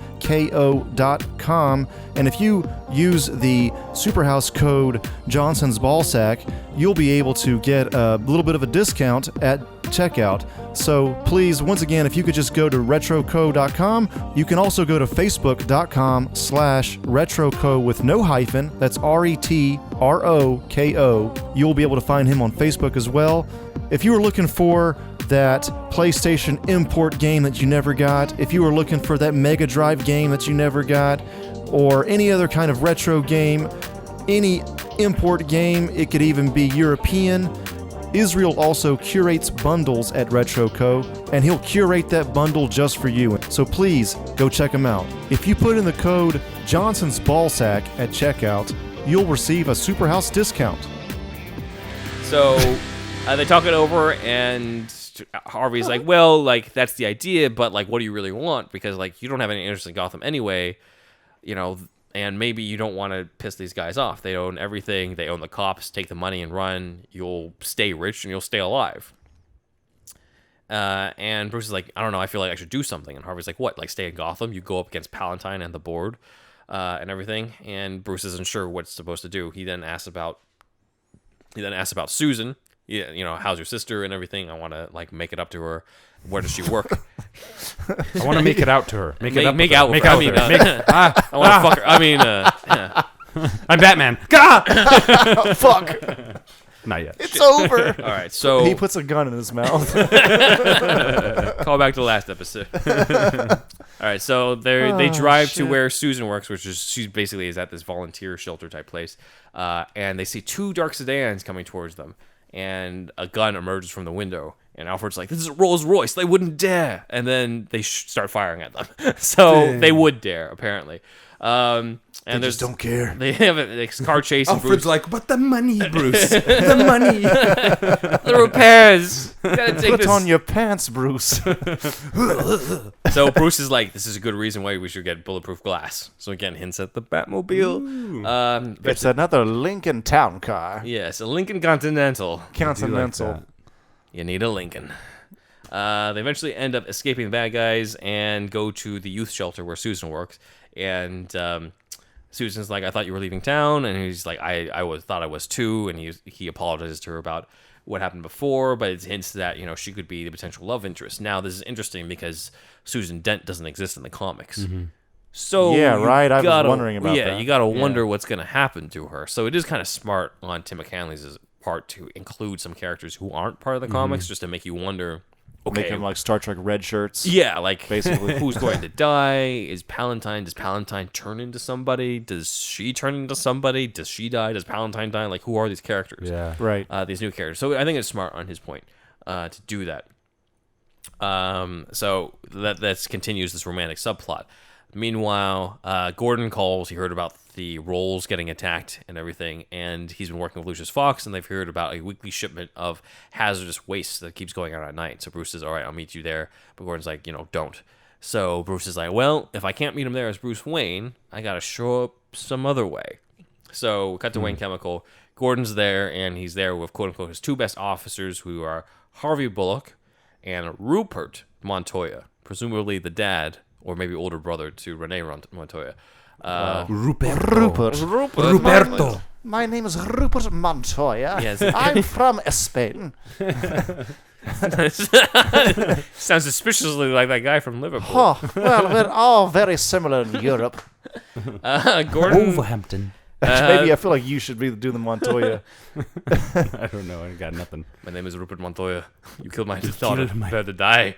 [SPEAKER 3] And if you use the SuperHouse code Johnson's Ballsack, you'll be able to get a little bit of a discount at checkout. So please, once again, if you could just go to retroco.com. You can also go to facebook.com/retroco with no hyphen. That's RETROKO. You'll be able to find him on Facebook as well. If you were looking for that PlayStation import game that you never got, if you were looking for that Mega Drive game that you never got, or any other kind of retro game, any import game, it could even be European, Israel also curates bundles at RetroCo, and he'll curate that bundle just for you. So please, go check him out. If you put in the code Johnson's Ballsack at checkout, you'll receive a SuperHouse discount.
[SPEAKER 5] So they talk it over, and Harvey's like, well, like, that's the idea, but, like, what do you really want? Because, like, you don't have any interest in Gotham anyway, you know, and maybe you don't want to piss these guys off. They own everything. They own the cops. Take the money and run. You'll stay rich and you'll stay alive. And Bruce is like, I don't know. I feel like I should do something. And Harvey's like, what? Like, stay in Gotham? You go up against Palatine and the board and everything. And Bruce isn't sure what it's supposed to do. He then asks about Susan. Yeah, you know, how's your sister and everything? I want to, like, make it up to her. Where does she work?
[SPEAKER 4] I want to make it out to her.
[SPEAKER 5] Make out with her. I want to fuck her. I mean, yeah.
[SPEAKER 4] I'm Batman.
[SPEAKER 3] Fuck.
[SPEAKER 4] Not yet.
[SPEAKER 3] It's over.
[SPEAKER 5] All right, so
[SPEAKER 3] he puts a gun in his mouth.
[SPEAKER 5] Call back to the last episode. All right, so they drive to where Susan works, which is she basically is at this volunteer shelter type place, and they see two dark sedans coming towards them. And a gun emerges from the window, And Alfred's like, this is a Rolls Royce. They wouldn't dare. And then they start firing at them. So they would dare, apparently. And
[SPEAKER 3] they just don't care.
[SPEAKER 5] They have a car chase.
[SPEAKER 4] Alfred's like, but the money, Bruce. The money.
[SPEAKER 5] The repairs. You gotta take
[SPEAKER 3] Put on your pants, Bruce.
[SPEAKER 5] So Bruce is like, this is a good reason why we should get bulletproof glass. So again, hints at the Batmobile.
[SPEAKER 3] It's another Lincoln Town car.
[SPEAKER 5] Yes, a Lincoln Continental.
[SPEAKER 3] Continental.
[SPEAKER 5] You need a Lincoln. They eventually end up escaping the bad guys and go to the youth shelter where Susan works. And Susan's like, I thought you were leaving town. And he's like, I thought I was too. And he apologizes to her about what happened before, but it hints that, you know, she could be the potential love interest. Now, this is interesting because Susan Dent doesn't exist in the comics. Mm-hmm. So
[SPEAKER 3] yeah, right. I was wondering about that.
[SPEAKER 5] Yeah, you got to wonder what's going to happen to her. So it is kind of smart on Tim McCanlies' part to include some characters who aren't part of the comics, just to make you wonder. Okay,
[SPEAKER 3] make them like Star Trek red shirts.
[SPEAKER 5] Yeah, like basically, who's going to die? Does Palantine turn into somebody? Does she turn into somebody? Does she die? Does Palantine die? Like, who are these characters?
[SPEAKER 4] Yeah,
[SPEAKER 3] right.
[SPEAKER 5] These new characters. So I think it's smart on his point to do that. So that continues this romantic subplot. Meanwhile, Gordon calls. He heard about the Rolls getting attacked and everything, and he's been working with Lucius Fox, and they've heard about a weekly shipment of hazardous waste that keeps going out at night. So Bruce says, all right, I'll meet you there. But Gordon's like, don't. So Bruce is like, well, if I can't meet him there as Bruce Wayne, I got to show up some other way. So we cut to Wayne Chemical. Gordon's there, and he's there with, quote-unquote, his two best officers, who are Harvey Bullock and Rupert Montoya, presumably the dad or maybe older brother to Renee Montoya.
[SPEAKER 3] Ruperto. My name is Rupert Montoya. Yes. I'm from Spain.
[SPEAKER 5] Sounds suspiciously like that guy from Liverpool.
[SPEAKER 3] Oh, well, we're all very similar in Europe.
[SPEAKER 5] Gordon
[SPEAKER 4] Wolverhampton.
[SPEAKER 3] Maybe I feel like you should be doing the Montoya.
[SPEAKER 4] I don't know. I got nothing.
[SPEAKER 5] My name is Rupert Montoya. You killed my daughter. Prepare to die.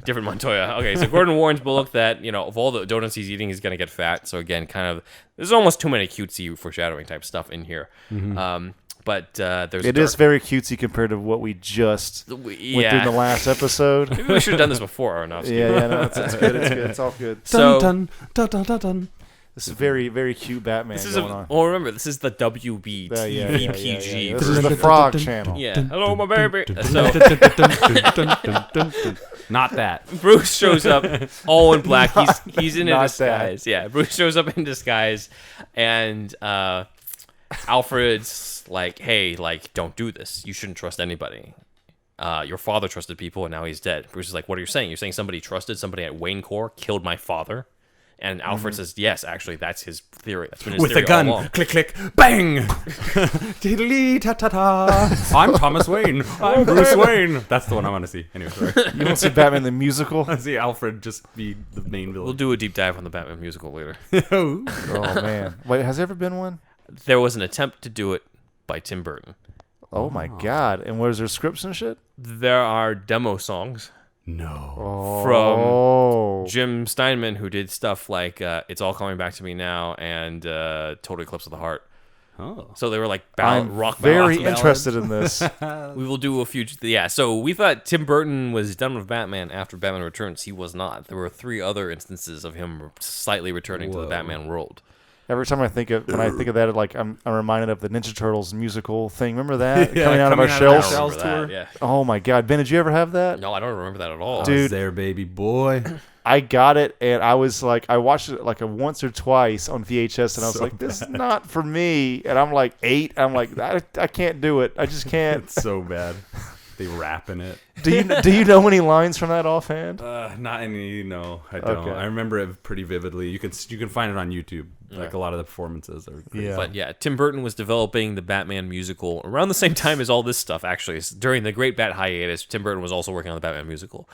[SPEAKER 5] Different Montoya. Okay, so Gordon warns Bullock that, of all the donuts he's eating, he's going to get fat. So again, there's almost too many cutesy foreshadowing type stuff in here. Mm-hmm. But
[SPEAKER 3] it is very cutesy compared to what we just went through in the last episode.
[SPEAKER 5] Maybe we should have done this before. No,
[SPEAKER 3] no, it's good. It's good. It's all good.
[SPEAKER 4] So, dun, dun, dun, dun, dun.
[SPEAKER 3] This is very, very cute Batman going on.
[SPEAKER 5] Well, remember, this is the WB VPG.
[SPEAKER 3] This is the Frog Channel.
[SPEAKER 5] Yeah. Hello, my baby.
[SPEAKER 4] Not that.
[SPEAKER 5] Bruce shows up all in black. He's in a disguise. Yeah, Bruce shows up in disguise, and Alfred's like, hey, don't do this. You shouldn't trust anybody. Your father trusted people, and now he's dead. Bruce is like, what are you saying? You're saying somebody trusted somebody at Wayne Corp killed my father? And Alfred says, yes, actually, that's his theory. That's been his
[SPEAKER 4] with
[SPEAKER 5] theory
[SPEAKER 4] a gun.
[SPEAKER 5] all along.
[SPEAKER 4] Click, click, bang! Tiddly-ta-ta-ta. I'm Thomas Wayne. I'm Bruce Wayne. That's the one I want to see. Anyway, sorry.
[SPEAKER 3] You want to see Batman the musical?
[SPEAKER 4] I see Alfred just be the main villain.
[SPEAKER 5] We'll do a deep dive on the Batman musical later.
[SPEAKER 3] Oh, man. Wait, has there ever been one?
[SPEAKER 5] There was an attempt to do it by Tim Burton.
[SPEAKER 3] Oh, my God. And was there scripts and shit?
[SPEAKER 5] There are demo songs.
[SPEAKER 4] No.
[SPEAKER 5] From Jim Steinman, who did stuff like It's All Coming Back to Me Now and Total Eclipse of the Heart.
[SPEAKER 4] Oh.
[SPEAKER 5] So they were like rock ballads.
[SPEAKER 3] Very interested in this.
[SPEAKER 5] We will do a few. Yeah, so we thought Tim Burton was done with Batman after Batman Returns. He was not. There were 3 other instances of him slightly returning to the Batman world.
[SPEAKER 3] Every time I think of that, like I'm reminded of the Ninja Turtles musical thing. Remember that coming out of our shells
[SPEAKER 5] tour? Yeah.
[SPEAKER 3] Oh my God, Ben, did you ever have that?
[SPEAKER 5] No, I don't remember that at all.
[SPEAKER 3] Dude,
[SPEAKER 4] I was there, baby boy.
[SPEAKER 3] I got it, and I was like, I watched it like once or twice on VHS, and I was like, this is not for me. And I'm like 8. I'm like, I can't do it. I just can't.
[SPEAKER 4] It's so bad. They rap in it.
[SPEAKER 3] Do you know any lines from that offhand?
[SPEAKER 4] Not any. No, I don't. Okay. I remember it pretty vividly. You can find it on YouTube. Like a lot of the performances are crazy.
[SPEAKER 3] Yeah.
[SPEAKER 5] But yeah, Tim Burton was developing the Batman musical around the same time as all this stuff. Actually, during the Great Bat hiatus, Tim Burton was also working on the Batman musical.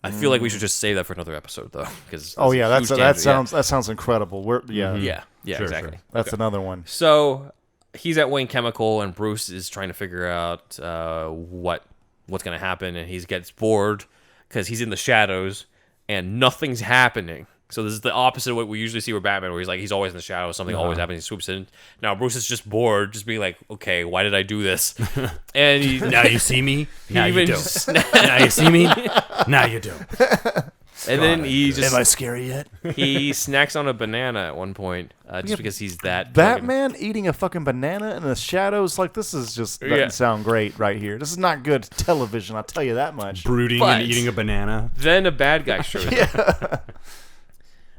[SPEAKER 5] I feel like we should just save that for another episode, though, because
[SPEAKER 3] that sounds incredible.
[SPEAKER 5] Yeah,
[SPEAKER 3] sure,
[SPEAKER 5] exactly.
[SPEAKER 3] Sure. That's another one.
[SPEAKER 5] So he's at Wayne Chemical, and Bruce is trying to figure out what's going to happen, and he gets bored because he's in the shadows and nothing's happening. So this is the opposite of what we usually see with Batman, where he's always in the shadows, something always happens, he swoops in. Now Bruce is just bored, just being like, okay, why did I do this? And
[SPEAKER 4] now you see me, now you don't. Now you see me, now you don't.
[SPEAKER 5] And then he just...
[SPEAKER 3] Am I scary yet?
[SPEAKER 5] He snacks on a banana at one point, just because he's that...
[SPEAKER 3] Batman eating a fucking banana in the shadows? Like, this is just... doesn't sound great right here. This is not good television, I'll tell you that much.
[SPEAKER 4] Brooding and eating a banana.
[SPEAKER 5] Then a bad guy shows up.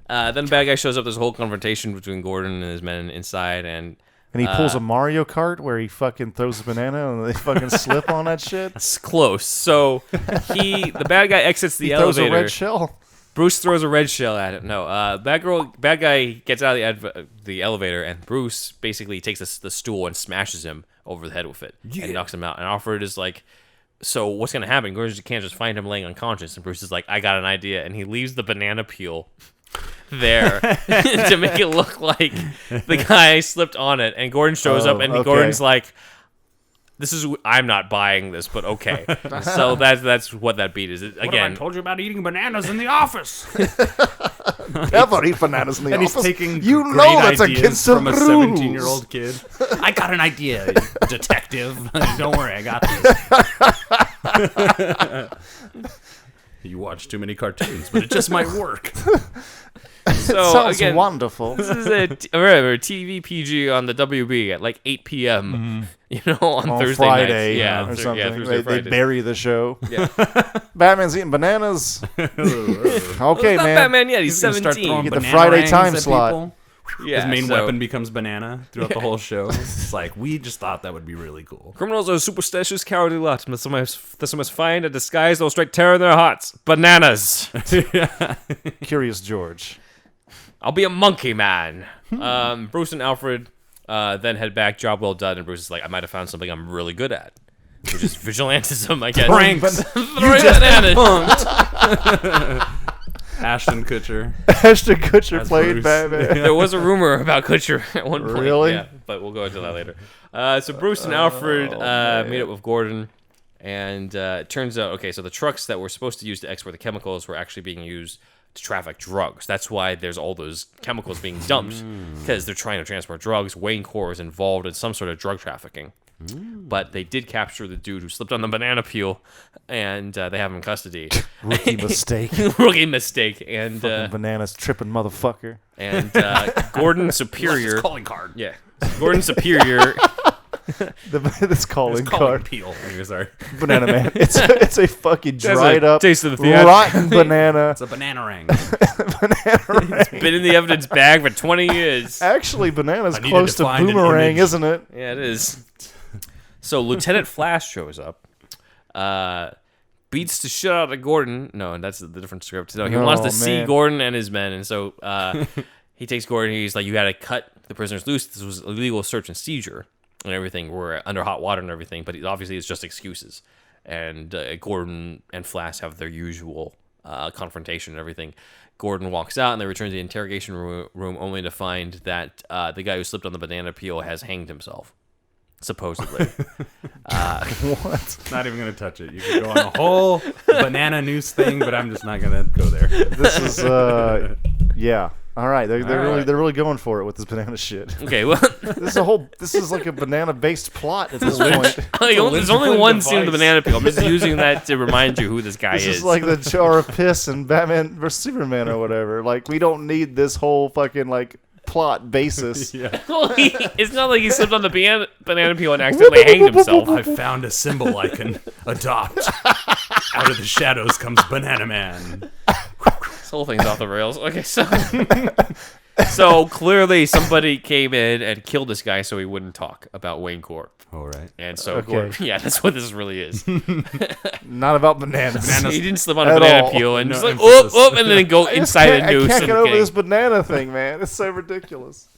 [SPEAKER 5] Then the bad guy shows up. There's a whole confrontation between Gordon and his men inside, and
[SPEAKER 3] he pulls a Mario Kart where he fucking throws a banana and they fucking slip on that shit.
[SPEAKER 5] It's close. So the bad guy exits the elevator.
[SPEAKER 3] Throws a red shell.
[SPEAKER 5] Bruce throws a red shell at it. No, bad guy gets out of the elevator, and Bruce basically takes the stool and smashes him over the head with it and knocks him out. And Alfred is like, so what's going to happen? Gordon can't just find him laying unconscious. And Bruce is like, I got an idea. And he leaves the banana peel there to make it look like the guy slipped on it. And Gordon shows up, and Gordon's like, I'm not buying this, but okay. So that's what that beat is. Again,
[SPEAKER 4] what have I told you about eating bananas in the office?
[SPEAKER 3] Never eat bananas in the office.
[SPEAKER 4] And he's taking
[SPEAKER 3] great that's against the
[SPEAKER 4] from a
[SPEAKER 3] rules.
[SPEAKER 4] 17-year-old kid. I got an idea, detective. Don't worry, I got this. You watch too many cartoons, but it just might work.
[SPEAKER 5] So
[SPEAKER 3] sounds
[SPEAKER 5] again,
[SPEAKER 3] wonderful.
[SPEAKER 5] This is a TV PG on the WB at like 8 p.m. On Thursday
[SPEAKER 3] Friday,
[SPEAKER 5] nights.
[SPEAKER 3] or something.
[SPEAKER 5] Thursday,
[SPEAKER 3] they bury the show.
[SPEAKER 5] Yeah.
[SPEAKER 3] Batman's eating bananas. Okay,
[SPEAKER 5] not
[SPEAKER 3] man.
[SPEAKER 5] Batman yet. He's
[SPEAKER 4] gonna start
[SPEAKER 5] 17.
[SPEAKER 4] throwing
[SPEAKER 3] Get the
[SPEAKER 4] banana
[SPEAKER 3] Friday
[SPEAKER 4] rings
[SPEAKER 3] time
[SPEAKER 4] at
[SPEAKER 3] slot.
[SPEAKER 4] people.
[SPEAKER 5] Yeah,
[SPEAKER 4] His main weapon becomes banana throughout the whole show. It's like, we just thought that would be really cool.
[SPEAKER 5] Criminals are a superstitious, cowardly lot. They must find a disguise that will strike terror in their hearts. Bananas.
[SPEAKER 3] Curious George.
[SPEAKER 5] I'll be a monkey man. Bruce and Alfred then head back. Job well done. And Bruce is like, I might have found something I'm really good at, which is vigilantism, I guess.
[SPEAKER 4] Pranks.
[SPEAKER 5] Throwing bananas.
[SPEAKER 4] Ashton Kutcher.
[SPEAKER 3] Ashton Kutcher played
[SPEAKER 4] Bruce.
[SPEAKER 3] Batman.
[SPEAKER 5] There was a rumor about Kutcher at one point.
[SPEAKER 3] Really?
[SPEAKER 5] Yeah, but we'll go into that later. So Bruce and Alfred meet up with Gordon, and it turns out, so the trucks that were supposed to use to export the chemicals were actually being used to traffic drugs. That's why there's all those chemicals being dumped, because they're trying to transport drugs. Wayne Corp is involved in some sort of drug trafficking. But they did capture the dude who slipped on the banana peel, and they have him in custody.
[SPEAKER 3] Rookie mistake.
[SPEAKER 5] Rookie mistake. And
[SPEAKER 3] Bananas tripping motherfucker.
[SPEAKER 5] And Gordon Superior.
[SPEAKER 4] His calling card.
[SPEAKER 5] Yeah. Gordon Superior.
[SPEAKER 3] This calling card.
[SPEAKER 4] Peel. Sorry.
[SPEAKER 3] Banana Man. It's a fucking dried up,
[SPEAKER 5] taste of the
[SPEAKER 3] rotten banana.
[SPEAKER 4] It's a banana ring.
[SPEAKER 3] Banana ring.
[SPEAKER 5] Been in the evidence bag for 20 years.
[SPEAKER 3] Actually, banana's
[SPEAKER 4] I need to
[SPEAKER 3] close to
[SPEAKER 4] find an
[SPEAKER 3] boomerang,
[SPEAKER 4] image.
[SPEAKER 3] isn't it?
[SPEAKER 5] Yeah, it is. So Lieutenant Flash shows up, beats the shit out of Gordon. No, that's the different script. No, he wants to see Gordon and his men, and so he takes Gordon. He's like, "You got to cut the prisoners loose. This was illegal search and seizure and everything. We're under hot water and everything." But obviously, it's just excuses. And Gordon and Flash have their usual confrontation and everything. Gordon walks out, and they return to the interrogation room only to find that the guy who slipped on the banana peel has hanged himself. Supposedly.
[SPEAKER 3] What?
[SPEAKER 4] Not even going to touch it. You could go on a whole banana news thing, but I'm just not going to go there.
[SPEAKER 3] This is, yeah. All right, they're really going for it with this banana shit.
[SPEAKER 5] Okay, well,
[SPEAKER 3] This is like a banana-based plot at this point.
[SPEAKER 5] there's only one scene of the banana peel. I'm just using that to remind you who this guy
[SPEAKER 3] This is like the jar of piss in Batman vs Superman or whatever. Like, we don't need this whole fucking like plot basis.
[SPEAKER 4] Yeah.
[SPEAKER 5] Well, it's not like he slipped on the banana peel and accidentally hanged himself.
[SPEAKER 4] I found a symbol I can adopt. Out of the shadows comes Banana Man.
[SPEAKER 5] This whole thing's off the rails. Okay, so clearly somebody came in and killed this guy so he wouldn't talk about Wayne Corp.
[SPEAKER 4] All right.
[SPEAKER 5] And so, Gordon, that's what this really is.
[SPEAKER 3] Not about bananas.
[SPEAKER 5] He didn't slip on a
[SPEAKER 3] At
[SPEAKER 5] banana
[SPEAKER 3] all.
[SPEAKER 5] peel and
[SPEAKER 4] No
[SPEAKER 5] just like,
[SPEAKER 4] emphasis.
[SPEAKER 5] oh, and then go inside a noose.
[SPEAKER 3] I can't get
[SPEAKER 5] and
[SPEAKER 3] over
[SPEAKER 5] okay.
[SPEAKER 3] this banana thing, man. It's so ridiculous.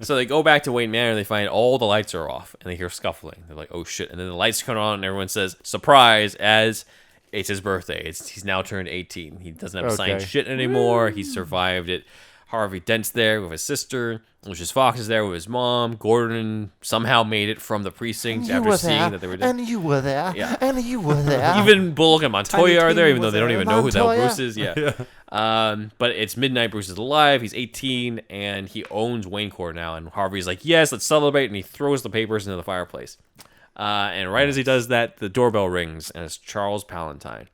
[SPEAKER 5] So they go back to Wayne Manor and they find all the lights are off and they hear scuffling. They're like, oh shit. And then the lights come on and everyone says, surprise, as it's his birthday. He's now turned 18. He doesn't have to sign shit anymore. He survived it. Harvey Dent's there with his sister. Lucius Fox is there with his mom. Gordon somehow made it from the precinct after seeing that they were dead.
[SPEAKER 3] And you were there.
[SPEAKER 5] Yeah.
[SPEAKER 3] And you were there.
[SPEAKER 5] Even Bullock and Montoya are there, even though they don't even know who the hell
[SPEAKER 3] Montoya.
[SPEAKER 5] Bruce is. Yeah. But it's midnight. Bruce is alive. He's 18, and he owns Wayne Corp now. And Harvey's like, yes, let's celebrate. And he throws the papers into the fireplace. And right as he does that, the doorbell rings, and it's Charles Palantine.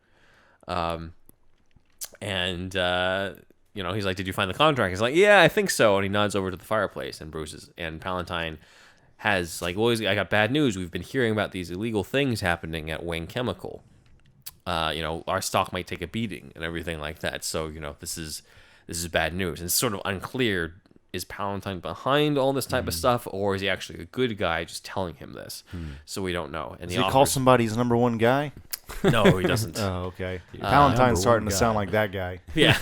[SPEAKER 5] He's like, did you find the contract? He's like, yeah, I think so. And he nods over to the fireplace, and Palantine has like, well, I got bad news. We've been hearing about these illegal things happening at Wayne Chemical. Our stock might take a beating and everything like that. So, this is bad news. And it's sort of unclear, is Palantine behind all this type of stuff, or is he actually a good guy just telling him this? So we don't know. And
[SPEAKER 3] Does he call somebody his number one guy?
[SPEAKER 5] No, he doesn't.
[SPEAKER 3] Oh, okay. Palatine's starting to sound like that guy.
[SPEAKER 5] Yeah.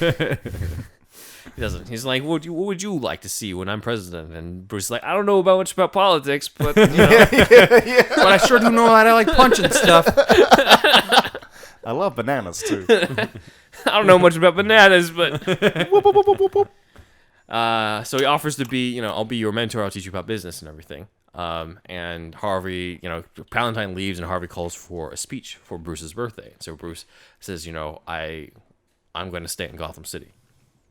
[SPEAKER 5] He doesn't. He's like, what would you like to see when I'm president? And Bruce is like, I don't know much about politics, but but I sure do know that I like punching stuff.
[SPEAKER 3] I love bananas too.
[SPEAKER 5] I don't know much about bananas, but so he offers to be, I'll be your mentor. I'll teach you about business and everything. And Harvey, Palantine leaves, and Harvey calls for a speech for Bruce's birthday. So Bruce says, I'm going to stay in Gotham City.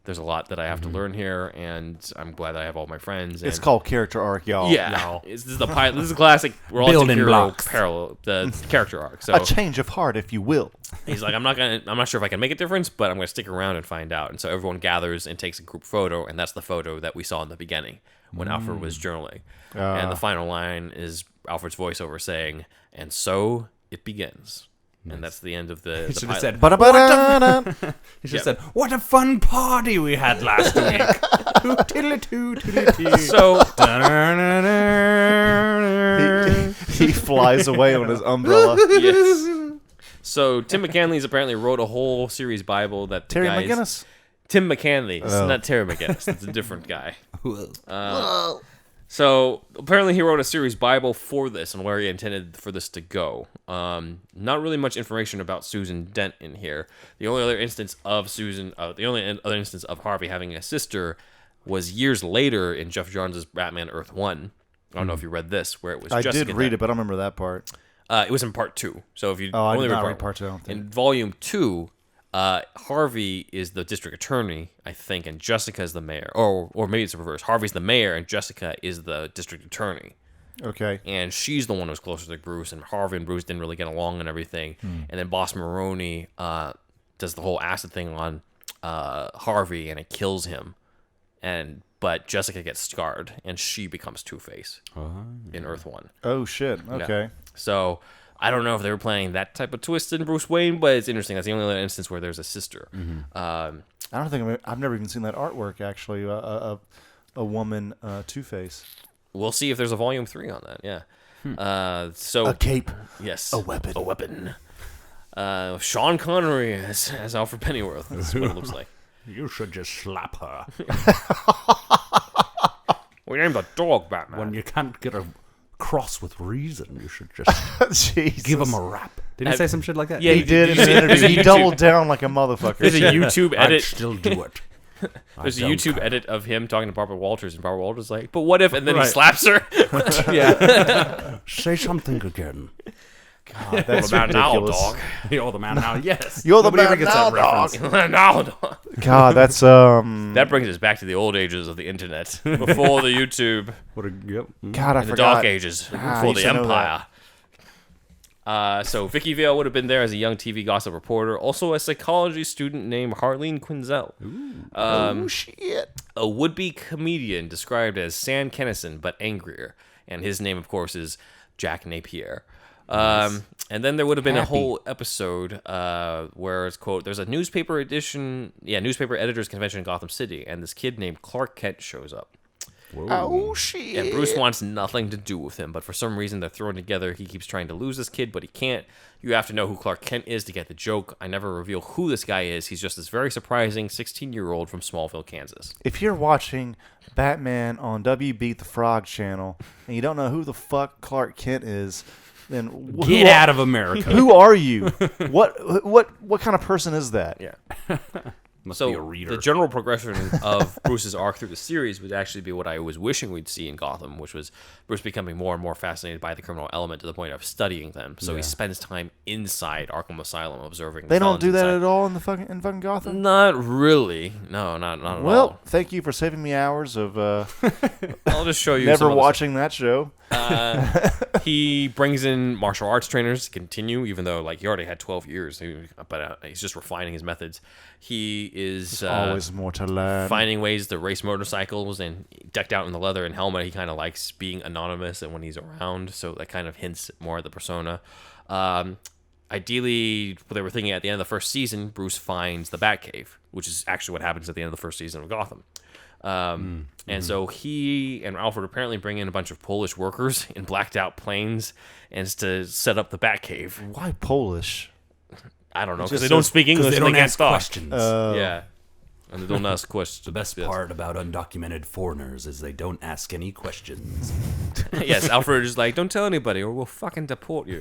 [SPEAKER 5] There's a lot that I have to learn here, and I'm glad I have all my friends.
[SPEAKER 3] It's called character arc, y'all.
[SPEAKER 5] Yeah, this is a classic
[SPEAKER 4] Building blocks.
[SPEAKER 5] parallel, the character arc. So
[SPEAKER 3] a change of heart, if you will.
[SPEAKER 5] he's like, I'm not sure if I can make a difference, but I'm going to stick around and find out. And so everyone gathers and takes a group photo, and that's the photo that we saw in the beginning when Alfred was journaling. And the final line is Alfred's voiceover saying, "And so it begins." Nice. And that's the end of the
[SPEAKER 4] should
[SPEAKER 5] pilot.
[SPEAKER 4] have said, he should have said, what a fun party we had last week.
[SPEAKER 5] So
[SPEAKER 3] he flies away on his umbrella.
[SPEAKER 5] Yes. So Tim McCanlies apparently wrote a whole series Bible that
[SPEAKER 3] Terry McGinnis?
[SPEAKER 5] Tim McCanlies, not Terry McGinnis. It's a different guy. So apparently he wrote a series Bible for this and where he intended for this to go. Not really much information about Susan Dent in here. The only other instance of Harvey having a sister was years later in Jeff Johns' Batman Earth 1. I don't know if you read this, where it was Jessica
[SPEAKER 3] did read it, but I don't remember that part.
[SPEAKER 5] It was in part 2. So if you
[SPEAKER 3] I
[SPEAKER 5] only
[SPEAKER 3] did not
[SPEAKER 5] read
[SPEAKER 3] read part 2, I don't think.
[SPEAKER 5] In volume 2, Harvey is the district attorney, I think, and Jessica is the mayor. Or maybe it's the reverse. Harvey's the mayor, and Jessica is the district attorney.
[SPEAKER 3] Okay.
[SPEAKER 5] And she's the one who's closer to Bruce, and Harvey and Bruce didn't really get along and everything. And then Boss Maroney does the whole acid thing on Harvey, and it kills him. But Jessica gets scarred, and she becomes Two-Face in Earth 1.
[SPEAKER 3] Oh, shit. Okay.
[SPEAKER 5] Yeah. So I don't know if they were playing that type of twist in Bruce Wayne, but it's interesting. That's the only other instance where there's a sister.
[SPEAKER 3] I don't think I've never even seen that artwork, actually, a woman Two-Face.
[SPEAKER 5] We'll see if there's a volume 3 on that, yeah. So
[SPEAKER 3] a cape.
[SPEAKER 5] Yes.
[SPEAKER 3] A weapon.
[SPEAKER 5] A weapon. Sean Connery as Alfred Pennyworth. That's what it looks like.
[SPEAKER 4] You should just slap her.
[SPEAKER 5] We named the dog Batman.
[SPEAKER 4] When you can't get a cross with reason, you should just give him a rap. Didn't he say some shit like that?
[SPEAKER 5] Yeah,
[SPEAKER 3] he did in an interview. He doubled down like a motherfucker.
[SPEAKER 5] There's a YouTube edit.
[SPEAKER 4] I'd still do it.
[SPEAKER 5] There's a YouTube edit of him talking to Barbara Walters, and Barbara Walters is like, but what if, and then he slaps her.
[SPEAKER 4] Yeah. Say something again.
[SPEAKER 3] God, that's
[SPEAKER 5] about now,
[SPEAKER 3] ridiculous.
[SPEAKER 5] dog.
[SPEAKER 4] You're the man now. Yes.
[SPEAKER 3] You're the
[SPEAKER 4] Nobody
[SPEAKER 3] man
[SPEAKER 4] ever gets
[SPEAKER 3] now,
[SPEAKER 4] that
[SPEAKER 3] dog.
[SPEAKER 5] Now, dog.
[SPEAKER 3] God, that's
[SPEAKER 5] That brings us back to the old ages of the internet, before the YouTube,
[SPEAKER 3] God, I
[SPEAKER 5] in the
[SPEAKER 3] forgot.
[SPEAKER 5] dark ages,
[SPEAKER 3] I
[SPEAKER 5] before
[SPEAKER 3] used
[SPEAKER 5] the
[SPEAKER 3] to know
[SPEAKER 5] Empire. So Vicky Vale would have been there as a young TV gossip reporter, also a psychology student named Harleen Quinzel.
[SPEAKER 3] Oh shit!
[SPEAKER 5] A would-be comedian described as Sam Kinison, but angrier, and his name, of course, is Jack Napier. And then there would have been a whole episode where it's, quote, there's a newspaper editors convention in Gotham City, and this kid named Clark Kent shows up.
[SPEAKER 3] Whoa. Oh, shit.
[SPEAKER 5] And Bruce wants nothing to do with him, but for some reason they're thrown together. He keeps trying to lose this kid, but he can't. You have to know who Clark Kent is to get the joke. I never reveal who this guy is. He's just this very surprising 16-year-old from Smallville, Kansas.
[SPEAKER 3] If you're watching Batman on W Beat the Frog channel, and you don't know who the fuck Clark Kent is, then
[SPEAKER 4] get out of America.
[SPEAKER 3] Who are you? What kind of person is that?
[SPEAKER 5] Yeah.
[SPEAKER 4] Must be a reader.
[SPEAKER 5] The general progression of Bruce's arc through the series would actually be what I was wishing we'd see in Gotham, which was Bruce becoming more and more fascinated by the criminal element to the point of studying them. So he spends time inside Arkham Asylum observing.
[SPEAKER 3] They don't do that
[SPEAKER 5] inside.
[SPEAKER 3] at all in fucking Gotham.
[SPEAKER 5] Not really. No, not at all.
[SPEAKER 3] Well, thank you for saving me hours of
[SPEAKER 5] I'll just show you.
[SPEAKER 3] never watching that show.
[SPEAKER 5] He brings in martial arts trainers to continue, even though he already had 12 years. But he's just refining his methods. He is
[SPEAKER 3] always more to learn.
[SPEAKER 5] Finding ways to race motorcycles, and decked out in the leather and helmet. He kind of likes being anonymous and when he's around, so that kind of hints more at the persona. Ideally, what they were thinking at the end of the first season, Bruce finds the Batcave, which is actually what happens at the end of the first season of Gotham. And so he and Alfred apparently bring in a bunch of Polish workers in blacked out planes and to set up the Batcave.
[SPEAKER 3] Why Polish?
[SPEAKER 5] I don't know, because they don't speak English.
[SPEAKER 4] They don't
[SPEAKER 5] can't
[SPEAKER 4] ask
[SPEAKER 5] talk.
[SPEAKER 4] questions.
[SPEAKER 5] Yeah. And they don't ask questions.
[SPEAKER 4] The best part about undocumented foreigners is they don't ask any questions.
[SPEAKER 5] Yes, Alfred is like, don't tell anybody or we'll fucking deport you.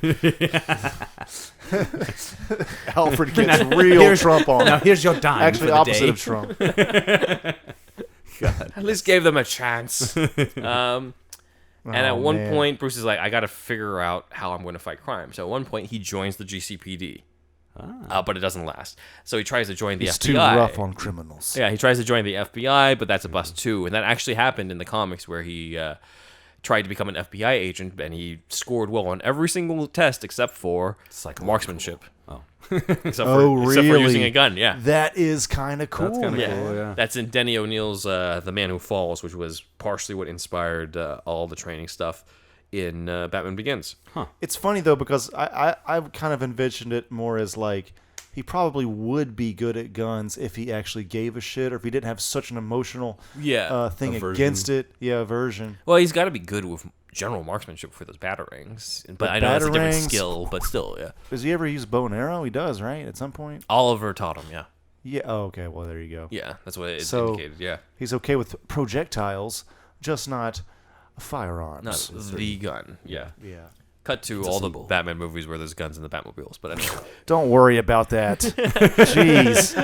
[SPEAKER 3] Alfred gets real Trump on.
[SPEAKER 4] Now here's your dime.
[SPEAKER 3] Actually,
[SPEAKER 4] for the
[SPEAKER 3] opposite
[SPEAKER 4] day.
[SPEAKER 3] of Trump.
[SPEAKER 5] God. At least gave them a chance. And at one point, Bruce is like, I got to figure out how I'm going to fight crime. So at one point, he joins the GCPD. But it doesn't last. So he tries to join the FBI.
[SPEAKER 3] He's too rough on criminals.
[SPEAKER 5] Yeah, he tries to join the FBI, but that's a bust too. And that actually happened in the comics where he tried to become an FBI agent, and he scored well on every single test except for marksmanship.
[SPEAKER 4] Oh.
[SPEAKER 5] Except for using a gun, yeah.
[SPEAKER 3] That is kind of cool.
[SPEAKER 4] That's kind of cool, yeah.
[SPEAKER 5] That's in Denny O'Neill's The Man Who Falls, which was partially what inspired all the training stuff in Batman Begins.
[SPEAKER 3] Huh. It's funny, though, because I kind of envisioned it more as like he probably would be good at guns if he actually gave a shit or if he didn't have such an emotional thing against it. Yeah, aversion.
[SPEAKER 5] Well, he's got to be good with general marksmanship for those batarangs. But I know it's a different skill, but still, yeah.
[SPEAKER 3] Does he ever use bow and arrow? He does, right? At some point?
[SPEAKER 5] Oliver taught him, yeah.
[SPEAKER 3] Yeah. Oh, okay. Well, there you go.
[SPEAKER 5] Yeah, that's what it indicated, yeah.
[SPEAKER 3] He's okay with projectiles, just not firearms.
[SPEAKER 5] Not the gun, yeah.
[SPEAKER 3] Yeah.
[SPEAKER 5] Cut to all the Batman movies where there's guns in the Batmobiles, but anyway.
[SPEAKER 3] Don't worry about that. Jeez.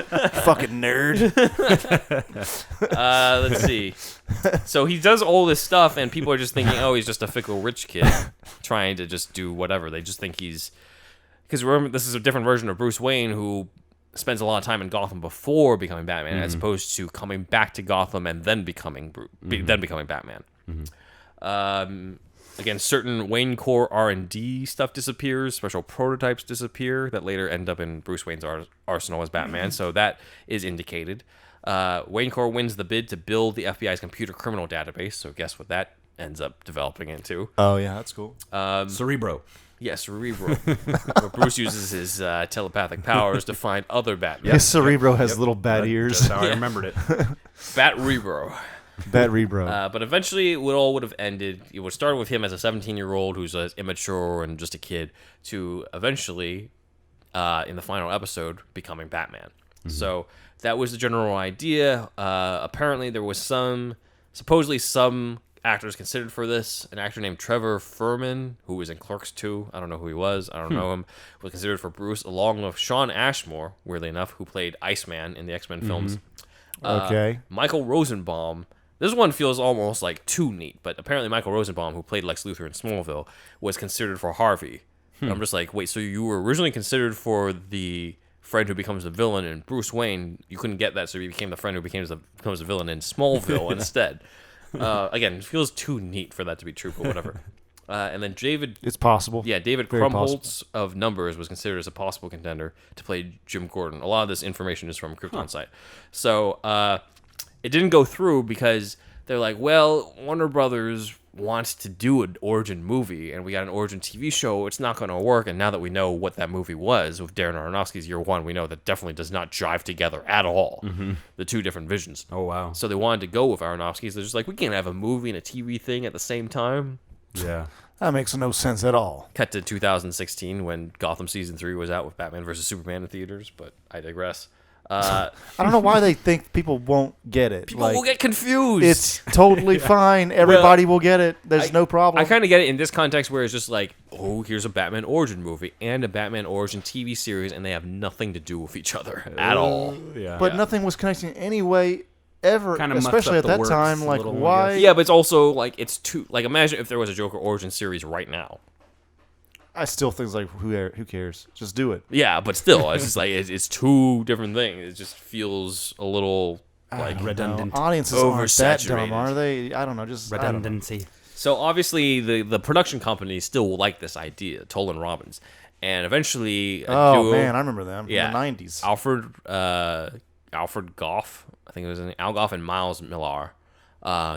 [SPEAKER 3] Fucking nerd.
[SPEAKER 5] Let's see. So he does all this stuff, and people are just thinking, oh, he's just a fickle rich kid trying to just do whatever. They just think he's... Because remember, this is a different version of Bruce Wayne who spends a lot of time in Gotham before becoming Batman, as opposed to coming back to Gotham and then becoming Batman. Again, certain Wayne Corp R&D stuff disappears. Special prototypes disappear that later end up in Bruce Wayne's arsenal as Batman. So that is indicated. Wayne Corp wins the bid to build the FBI's computer criminal database. So guess what that ends up developing into?
[SPEAKER 3] Oh, yeah, that's cool.
[SPEAKER 4] Cerebro.
[SPEAKER 5] Yes, Cerebro. Where Bruce uses his telepathic powers to find other Batman.
[SPEAKER 3] His Cerebro has little bat ears.
[SPEAKER 4] That's how I remembered it.
[SPEAKER 5] Bat-Rebro.
[SPEAKER 3] Bat-Rebro.
[SPEAKER 5] But eventually, it all would have ended. It would start with him as a 17-year-old who's immature and just a kid, to eventually, in the final episode, becoming Batman. Mm-hmm. So that was the general idea. Apparently, there was supposedly some actors considered for this. An actor named Trevor Furman, who was in Clerks 2. I don't know who he was. I don't know him. Was considered for Bruce, along with Shawn Ashmore, weirdly enough, who played Iceman in the X-Men films.
[SPEAKER 3] Okay.
[SPEAKER 5] Michael Rosenbaum. This one feels almost like too neat, but apparently Michael Rosenbaum, who played Lex Luthor in Smallville, was considered for Harvey. I'm just like, wait, so you were originally considered for the friend who becomes the villain in Bruce Wayne. You couldn't get that, so you became the friend who becomes the villain in Smallville instead. Again, it feels too neat for that to be true, but whatever. And then
[SPEAKER 3] It's possible.
[SPEAKER 5] Yeah, David
[SPEAKER 3] Very
[SPEAKER 5] Krumholtz of Numbers was considered as a possible contender to play Jim Gordon. A lot of this information is from Krypton site. So it didn't go through because they're like, well, Warner Brothers wants to do an origin movie, and we got an origin TV show. It's not going to work. And now that we know what that movie was with Darren Aronofsky's Year One, we know that definitely does not jive together at all. The two different visions.
[SPEAKER 4] Oh, wow.
[SPEAKER 5] So they wanted to go with Aronofsky's. They're just like, we can't have a movie and a TV thing at the same time.
[SPEAKER 4] Yeah.
[SPEAKER 3] That makes no sense at all.
[SPEAKER 5] Cut to 2016 when Gotham Season 3 was out with Batman vs. Superman in theaters, but I digress.
[SPEAKER 3] I don't know why they think people won't get it.
[SPEAKER 5] People will get confused.
[SPEAKER 3] It's totally fine. Everybody will get it. There's no problem.
[SPEAKER 5] I kind of get it in this context where it's just like, oh, here's a Batman origin movie and a Batman origin TV series, and they have nothing to do with each other at all.
[SPEAKER 3] Yeah. But nothing was connecting anyway. Ever,
[SPEAKER 4] kind of
[SPEAKER 3] especially at that time, like why?
[SPEAKER 5] Yeah, but it's also like it's too like imagine if there was a Joker origin series right now.
[SPEAKER 3] I still think like who cares? Just do it.
[SPEAKER 5] Yeah, but still, it's just like it's two different things. It just feels a little like
[SPEAKER 4] redundant.
[SPEAKER 3] Audiences aren't that dumb, are they? I don't know. Just
[SPEAKER 4] redundancy.
[SPEAKER 5] So obviously, the production company still liked this idea, Toll and Robbins, and eventually,
[SPEAKER 3] man, I remember them.
[SPEAKER 5] Yeah,
[SPEAKER 3] in the '90s.
[SPEAKER 5] Alfred Goff, I think it was Al Goff and Miles Millar,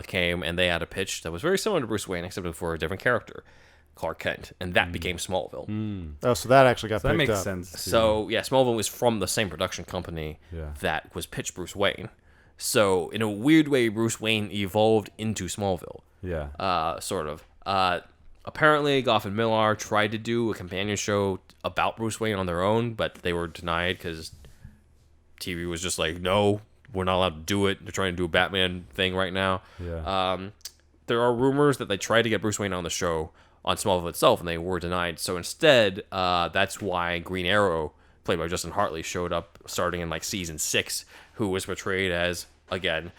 [SPEAKER 5] came and they had a pitch that was very similar to Bruce Wayne, except for a different character, Clark Kent, and that became Smallville.
[SPEAKER 3] Oh, so that actually got picked
[SPEAKER 4] that makes
[SPEAKER 3] up.
[SPEAKER 4] sense. Too.
[SPEAKER 5] So yeah, Smallville was from the same production company that was pitched Bruce Wayne. So in a weird way, Bruce Wayne evolved into Smallville.
[SPEAKER 4] Yeah.
[SPEAKER 5] Sort of. Apparently, Goff and Millar tried to do a companion show about Bruce Wayne on their own, but they were denied because TV was just like, no, we're not allowed to do it. They're trying to do a Batman thing right now.
[SPEAKER 4] Yeah.
[SPEAKER 5] There are rumors that they tried to get Bruce Wayne on the show on Smallville itself, and they were denied. So instead, that's why Green Arrow, played by Justin Hartley, showed up starting in like season 6, who was portrayed as, again,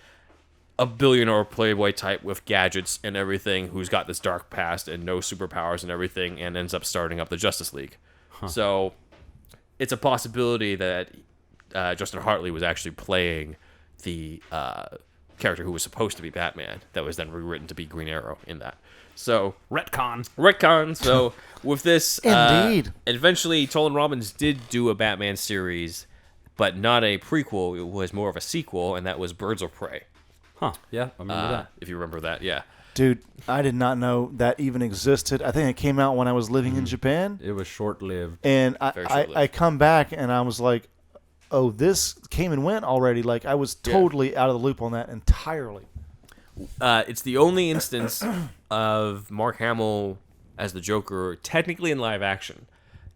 [SPEAKER 5] a billionaire playboy type with gadgets and everything, who's got this dark past and no superpowers and everything, and ends up starting up the Justice League. So it's a possibility that Justin Hartley was actually playing the character who was supposed to be Batman that was then rewritten to be Green Arrow in that. So retcon. So with this,
[SPEAKER 3] indeed,
[SPEAKER 5] eventually Toll and Robbins did do a Batman series, but not a prequel. It was more of a sequel, and that was Birds of Prey.
[SPEAKER 4] Huh? Yeah, I remember that.
[SPEAKER 5] If you remember that, yeah.
[SPEAKER 3] Dude, I did not know that even existed. I think it came out when I was living in Japan.
[SPEAKER 4] It was short-lived.
[SPEAKER 3] And I come back and I was like, oh, this came and went already. Like, I was totally out of the loop on that entirely.
[SPEAKER 5] It's the only instance of Mark Hamill as the Joker technically in live action,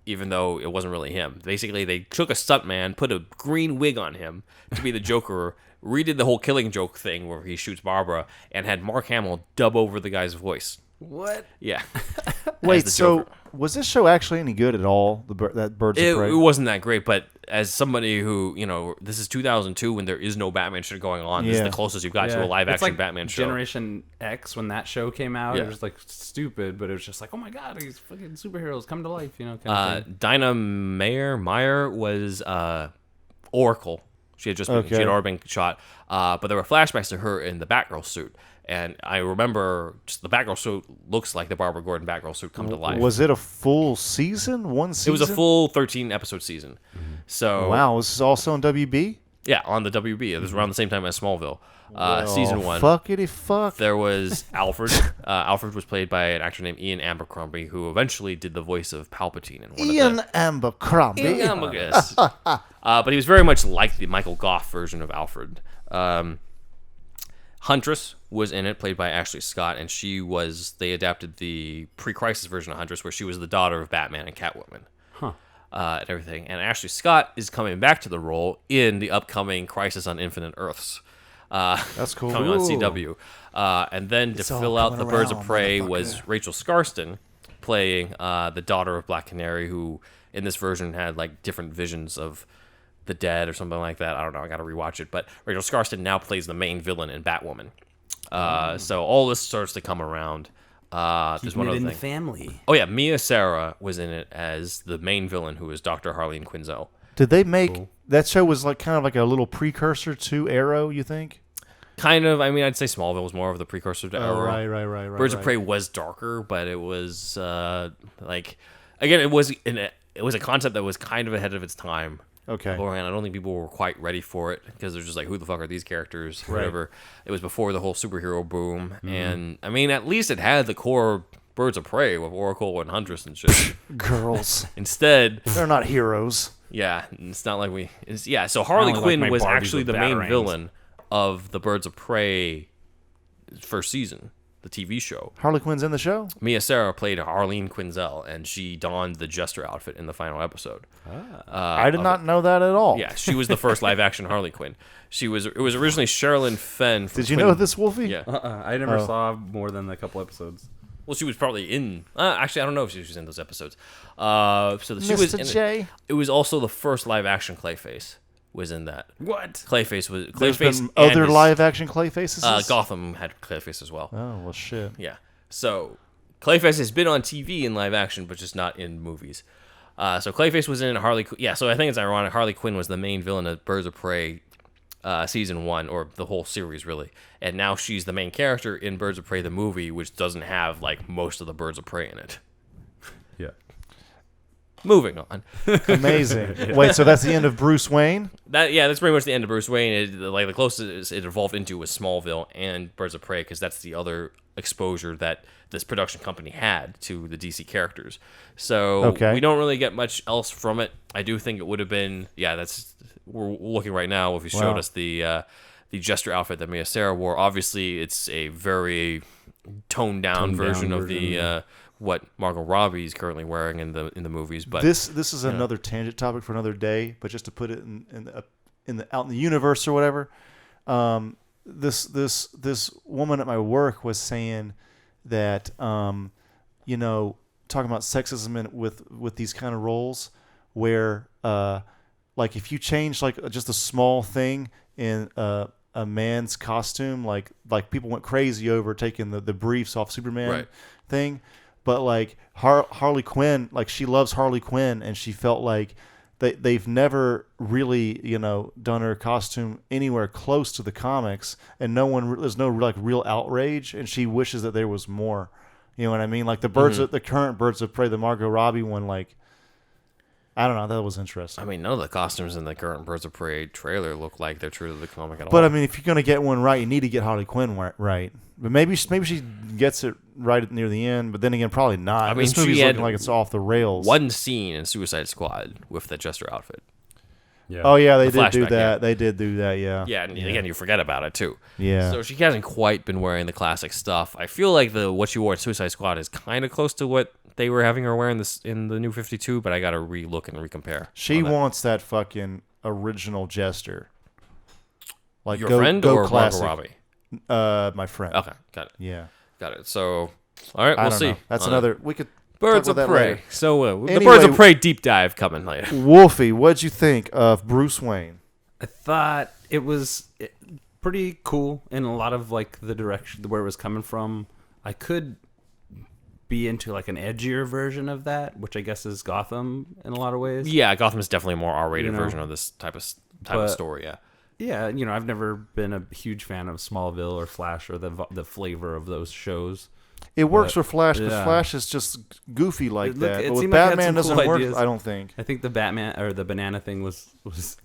[SPEAKER 5] even though it wasn't really him. Basically, they took a stuntman, put a green wig on him to be the Joker, redid the whole Killing Joke thing where he shoots Barbara, and had Mark Hamill dub over the guy's voice.
[SPEAKER 4] What?
[SPEAKER 5] Yeah.
[SPEAKER 3] Wait, so was this show actually any good at all? That Birds of Prey?
[SPEAKER 5] It wasn't that great, but as somebody who, this is 2002 when there is no Batman shit going on. This is the closest you've got to a live action Batman show.
[SPEAKER 4] Generation X, when that show came out, it was like stupid, but it was just like, oh my god, these fucking superheroes come to life, kind of thing.
[SPEAKER 5] Dinah Meyer was Oracle. She had already been shot, but there were flashbacks to her in the Batgirl suit. And I remember just the Batgirl suit looks like the Barbara Gordon Batgirl suit come to life.
[SPEAKER 3] Was it a full season? One season?
[SPEAKER 5] It was a full 13-episode season. So
[SPEAKER 3] wow, was this also on WB?
[SPEAKER 5] Yeah, on the WB. It was around the same time as Smallville. Season 1.
[SPEAKER 3] Fuckity fuck.
[SPEAKER 5] There was Alfred. Alfred was played by an actor named Ian Abercrombie, who eventually did the voice of Palpatine in one
[SPEAKER 3] Ian Abercrombie.
[SPEAKER 5] Yes. But he was very much like the Michael Goff version of Alfred. Huntress was in it, played by Ashley Scott, and they adapted the pre-Crisis version of Huntress, where she was the daughter of Batman and Catwoman. And everything. And Ashley Scott is coming back to the role in the upcoming Crisis on Infinite Earths.
[SPEAKER 3] That's cool.
[SPEAKER 5] Coming on CW. And then to fill out the Birds of Prey was Rachel Scarston, playing the daughter of Black Canary, who in this version had like different visions of the dead or something like that. I don't know. I got to rewatch it. But Rachel Scarston now plays the main villain in Batwoman. So all this starts to come around. There's one other thing.
[SPEAKER 4] The family.
[SPEAKER 5] Oh yeah, Mia Sara was in it as the main villain, who is Dr. Harleen Quinzel.
[SPEAKER 3] Did they make that show was like kind of like a little precursor to Arrow? You think?
[SPEAKER 5] Kind of. I mean, I'd say Smallville was more of the precursor to Arrow.
[SPEAKER 3] Right.
[SPEAKER 5] Birds of Prey was darker, but it was like again, it was a concept that was kind of ahead of its time.
[SPEAKER 3] Okay.
[SPEAKER 5] And I don't think people were quite ready for it because they're just like, who the fuck are these characters? Right. Whatever. It was before the whole superhero boom. And, I mean, at least it had the core Birds of Prey with Oracle and Huntress and shit.
[SPEAKER 3] Girls.
[SPEAKER 5] Instead.
[SPEAKER 3] They're not heroes.
[SPEAKER 5] Yeah. It's not like so Harley Quinn was actually the main villain of the Birds of Prey first season. the TV show.
[SPEAKER 3] Harley Quinn's in the show?
[SPEAKER 5] Mia Sara played Harleen Quinzel, and she donned the Jester outfit in the final episode.
[SPEAKER 3] I did not know that at all.
[SPEAKER 5] Yeah, she was the first live-action Harley Quinn. It was originally Sherilyn Fenn.
[SPEAKER 3] Did you know this, Wolfie?
[SPEAKER 5] Yeah.
[SPEAKER 4] I never saw more than a couple episodes.
[SPEAKER 5] Well, she was probably in. Actually, I don't know if she was in those episodes. So she was
[SPEAKER 3] Mr. J.
[SPEAKER 5] It was also the first live-action Clayface was in that.
[SPEAKER 4] What?
[SPEAKER 5] Clayface was
[SPEAKER 3] There's
[SPEAKER 5] Clayface.
[SPEAKER 3] been other live-action Clayfaces?
[SPEAKER 5] Gotham had Clayface as well.
[SPEAKER 3] Oh, well, shit.
[SPEAKER 5] Yeah. So Clayface has been on TV in live action, but just not in movies. So Clayface was in Harley. Yeah. So I think it's ironic. Harley Quinn was the main villain of Birds of Prey season 1, or the whole series really, and now she's the main character in Birds of Prey the movie, which doesn't have like most of the Birds of Prey in it.
[SPEAKER 4] Yeah.
[SPEAKER 5] Moving on.
[SPEAKER 3] Amazing. Wait, so that's the end of Bruce Wayne?
[SPEAKER 5] That's pretty much the end of Bruce Wayne. The closest it evolved into was Smallville and Birds of Prey, because that's the other exposure that this production company had to the DC characters. So we don't really get much else from it. I do think it would have been, we're looking right now, if you showed us the Jester outfit that Mia Sara wore. Obviously, it's a very toned down version of the what Margot Robbie is currently wearing in the movies. But
[SPEAKER 3] this is another tangent topic for another day. But just to put it out in the universe or whatever, this woman at my work was saying that talking about sexism with these kind of roles, where like if you change like just a small thing in a man's costume, like people went crazy over taking the briefs off Superman thing. But like Harley Quinn, like she loves Harley Quinn, and she felt like they've never really done her costume anywhere close to the comics, and there's no like real outrage, and she wishes that there was more. You know what I mean? Like the current Birds of Prey, the Margot Robbie one, like I don't know, that was interesting.
[SPEAKER 5] I mean, none of the costumes in the current Birds of Prey trailer look like they're true to the comic at all.
[SPEAKER 3] But I mean, if you're gonna get one right, you need to get Harley Quinn right. But maybe she gets it right near the end. But then again, probably not.
[SPEAKER 5] I mean,
[SPEAKER 3] this movie's looking like it's off the rails.
[SPEAKER 5] One scene in Suicide Squad with the Jester outfit.
[SPEAKER 3] Yeah. Oh yeah, they
[SPEAKER 5] did
[SPEAKER 3] do that. They did do that. Yeah.
[SPEAKER 5] Yeah, and again, you forget about it too.
[SPEAKER 3] Yeah.
[SPEAKER 5] So she hasn't quite been wearing the classic stuff. I feel like what she wore in Suicide Squad is kind of close to what they were having her wearing in the New 52, but I got to re-look and recompare.
[SPEAKER 3] She wants that fucking original Jester.
[SPEAKER 5] Like your friend or
[SPEAKER 3] classic.
[SPEAKER 5] Margot Robbie?
[SPEAKER 3] My friend.
[SPEAKER 5] Okay, got it.
[SPEAKER 3] Yeah.
[SPEAKER 5] Got it. So, all right, we'll see.
[SPEAKER 3] Know. That's another. We could.
[SPEAKER 5] Birds of Prey.
[SPEAKER 3] Later.
[SPEAKER 5] So the Birds of Prey deep dive coming later.
[SPEAKER 3] Wolfie, what'd you think of Bruce Wayne?
[SPEAKER 4] I thought it was pretty cool in a lot of like the direction where it was coming from. I could be into like an edgier version of that, which I guess is Gotham in a lot of ways.
[SPEAKER 5] Yeah, Gotham is definitely a more R-rated version of this type of story. Yeah.
[SPEAKER 4] Yeah, I've never been a huge fan of Smallville or Flash or the flavor of those shows.
[SPEAKER 3] It works for Flash because Flash is just goofy like that. But with Batman doesn't work, I don't think.
[SPEAKER 4] I think the Batman or the banana thing was just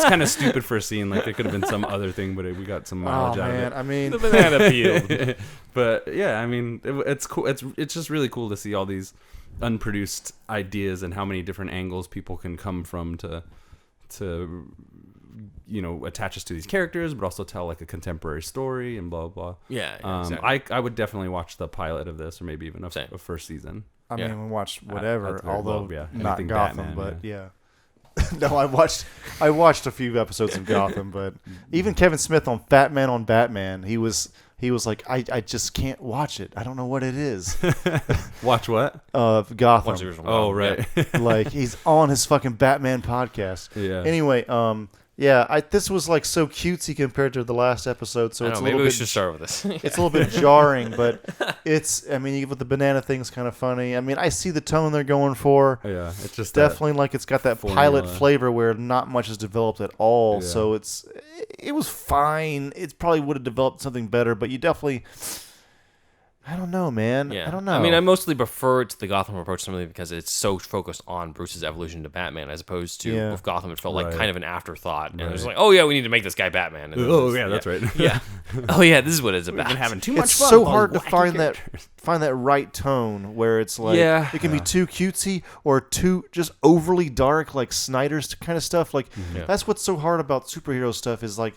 [SPEAKER 4] kind of stupid for a scene. Like there could have been some other thing, but we got some mileage out of it.
[SPEAKER 3] I mean,
[SPEAKER 5] the banana peel.
[SPEAKER 4] But yeah, I mean, it's cool. It's just really cool to see all these unproduced ideas and how many different angles people can come from to attach us to these characters, but also tell like a contemporary story and blah blah blah.
[SPEAKER 5] Yeah, exactly.
[SPEAKER 4] I would definitely watch the pilot of this, or maybe even a first season.
[SPEAKER 3] I mean, we watched whatever,
[SPEAKER 4] although
[SPEAKER 3] not Gotham,
[SPEAKER 4] Batman,
[SPEAKER 3] but yeah. No, I watched a few episodes of Gotham, but even Kevin Smith on Batman, he was like, I just can't watch it. I don't know what it is.
[SPEAKER 4] Watch what?
[SPEAKER 3] Gotham.
[SPEAKER 4] Oh, right.
[SPEAKER 3] Like he's on his fucking Batman podcast.
[SPEAKER 4] Yeah.
[SPEAKER 3] Anyway, this was like so cutesy compared to the last episode, so
[SPEAKER 5] maybe we should start with this.
[SPEAKER 3] It's a little bit jarring, but with the banana thing's kind of funny. I mean, I see the tone they're going for.
[SPEAKER 4] Yeah, it's just
[SPEAKER 3] definitely like it's got that pilot flavor where not much is developed at all.
[SPEAKER 4] Yeah.
[SPEAKER 3] So it was fine. It probably would have developed something better, but you definitely. I don't know, man.
[SPEAKER 5] Yeah.
[SPEAKER 3] I don't know.
[SPEAKER 5] I mean, I mostly prefer it to the Gotham approach simply because it's so focused on Bruce's evolution to Batman, as opposed to with Gotham, it felt like kind of an afterthought. And it was like, oh yeah, we need to make this guy Batman. And
[SPEAKER 4] that's right.
[SPEAKER 5] Yeah. Oh yeah, this is what it's about.
[SPEAKER 4] We've been having too much
[SPEAKER 3] it's
[SPEAKER 4] fun.
[SPEAKER 3] It's so hard to find that right tone where it's like it can be too cutesy or too just overly dark, like Snyder's kind of stuff. Like that's what's so hard about superhero stuff is like.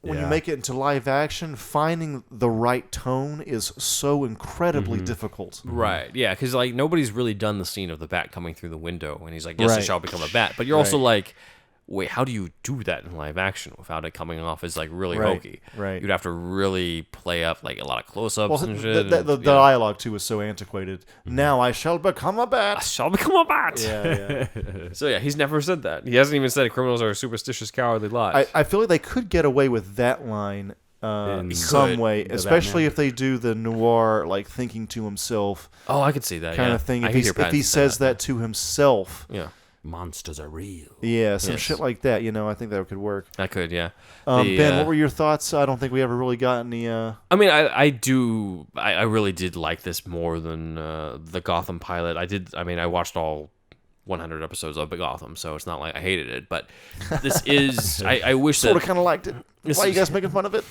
[SPEAKER 3] when you make it into live action, finding the right tone is so incredibly difficult.
[SPEAKER 5] Right. Yeah, because like nobody's really done the scene of the bat coming through the window, and he's like, "Yes, I shall become a bat." But you're also like, wait, how do you do that in live action without it coming off as like really hokey?
[SPEAKER 3] Right.
[SPEAKER 5] You'd have to really play up like a lot of close-ups and shit.
[SPEAKER 3] The dialogue too is so antiquated. Now I shall become a bat.
[SPEAKER 5] I shall become a bat.
[SPEAKER 3] Yeah.
[SPEAKER 5] So yeah, he's never said that. He hasn't even said criminals are superstitious, cowardly lies.
[SPEAKER 3] I feel like they could get away with that line in some way, especially if they do the noir, like thinking to himself.
[SPEAKER 5] Oh, I could see that
[SPEAKER 3] kind of thing. If he says that to himself.
[SPEAKER 5] Yeah.
[SPEAKER 4] Monsters are real.
[SPEAKER 3] Yeah, some shit like that. I think that could work.
[SPEAKER 5] That could, yeah.
[SPEAKER 3] Ben, what were your thoughts? I don't think we ever really got any.
[SPEAKER 5] I mean, I really did like this more than the Gotham pilot. I watched all 100 episodes of Gotham, so it's not like I hated it. But this is, I wish
[SPEAKER 3] sort of kind of liked it. Why are you guys making fun of it?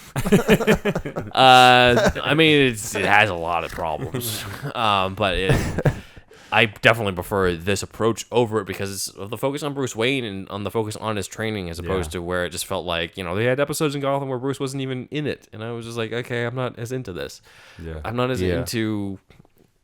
[SPEAKER 5] I mean, it has a lot of problems, but I definitely prefer this approach over it because of the focus on Bruce Wayne and on the focus on his training as opposed to where it just felt like, they had episodes in Gotham where Bruce wasn't even in it. And I was just like, okay, I'm not as into this. Yeah. I'm not as into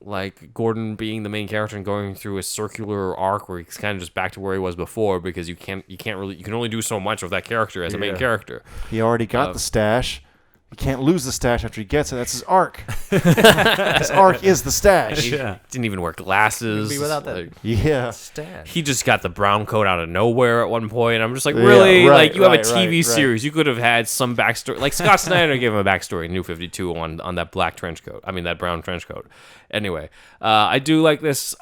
[SPEAKER 5] like Gordon being the main character and going through a circular arc where he's kind of just back to where he was before because you can only do so much with that character as a main character.
[SPEAKER 3] He already got the stash. He can't lose the stash after he gets it. That's his arc. His arc is the stash.
[SPEAKER 5] He didn't even wear glasses.
[SPEAKER 6] Be without that
[SPEAKER 5] stash. He just got the brown coat out of nowhere at one point. I'm just like, really? You have a TV series. You could have had some backstory. Like Scott Snyder gave him a backstory in New 52 on that black trench coat. I mean, that brown trench coat. Anyway, I do like this.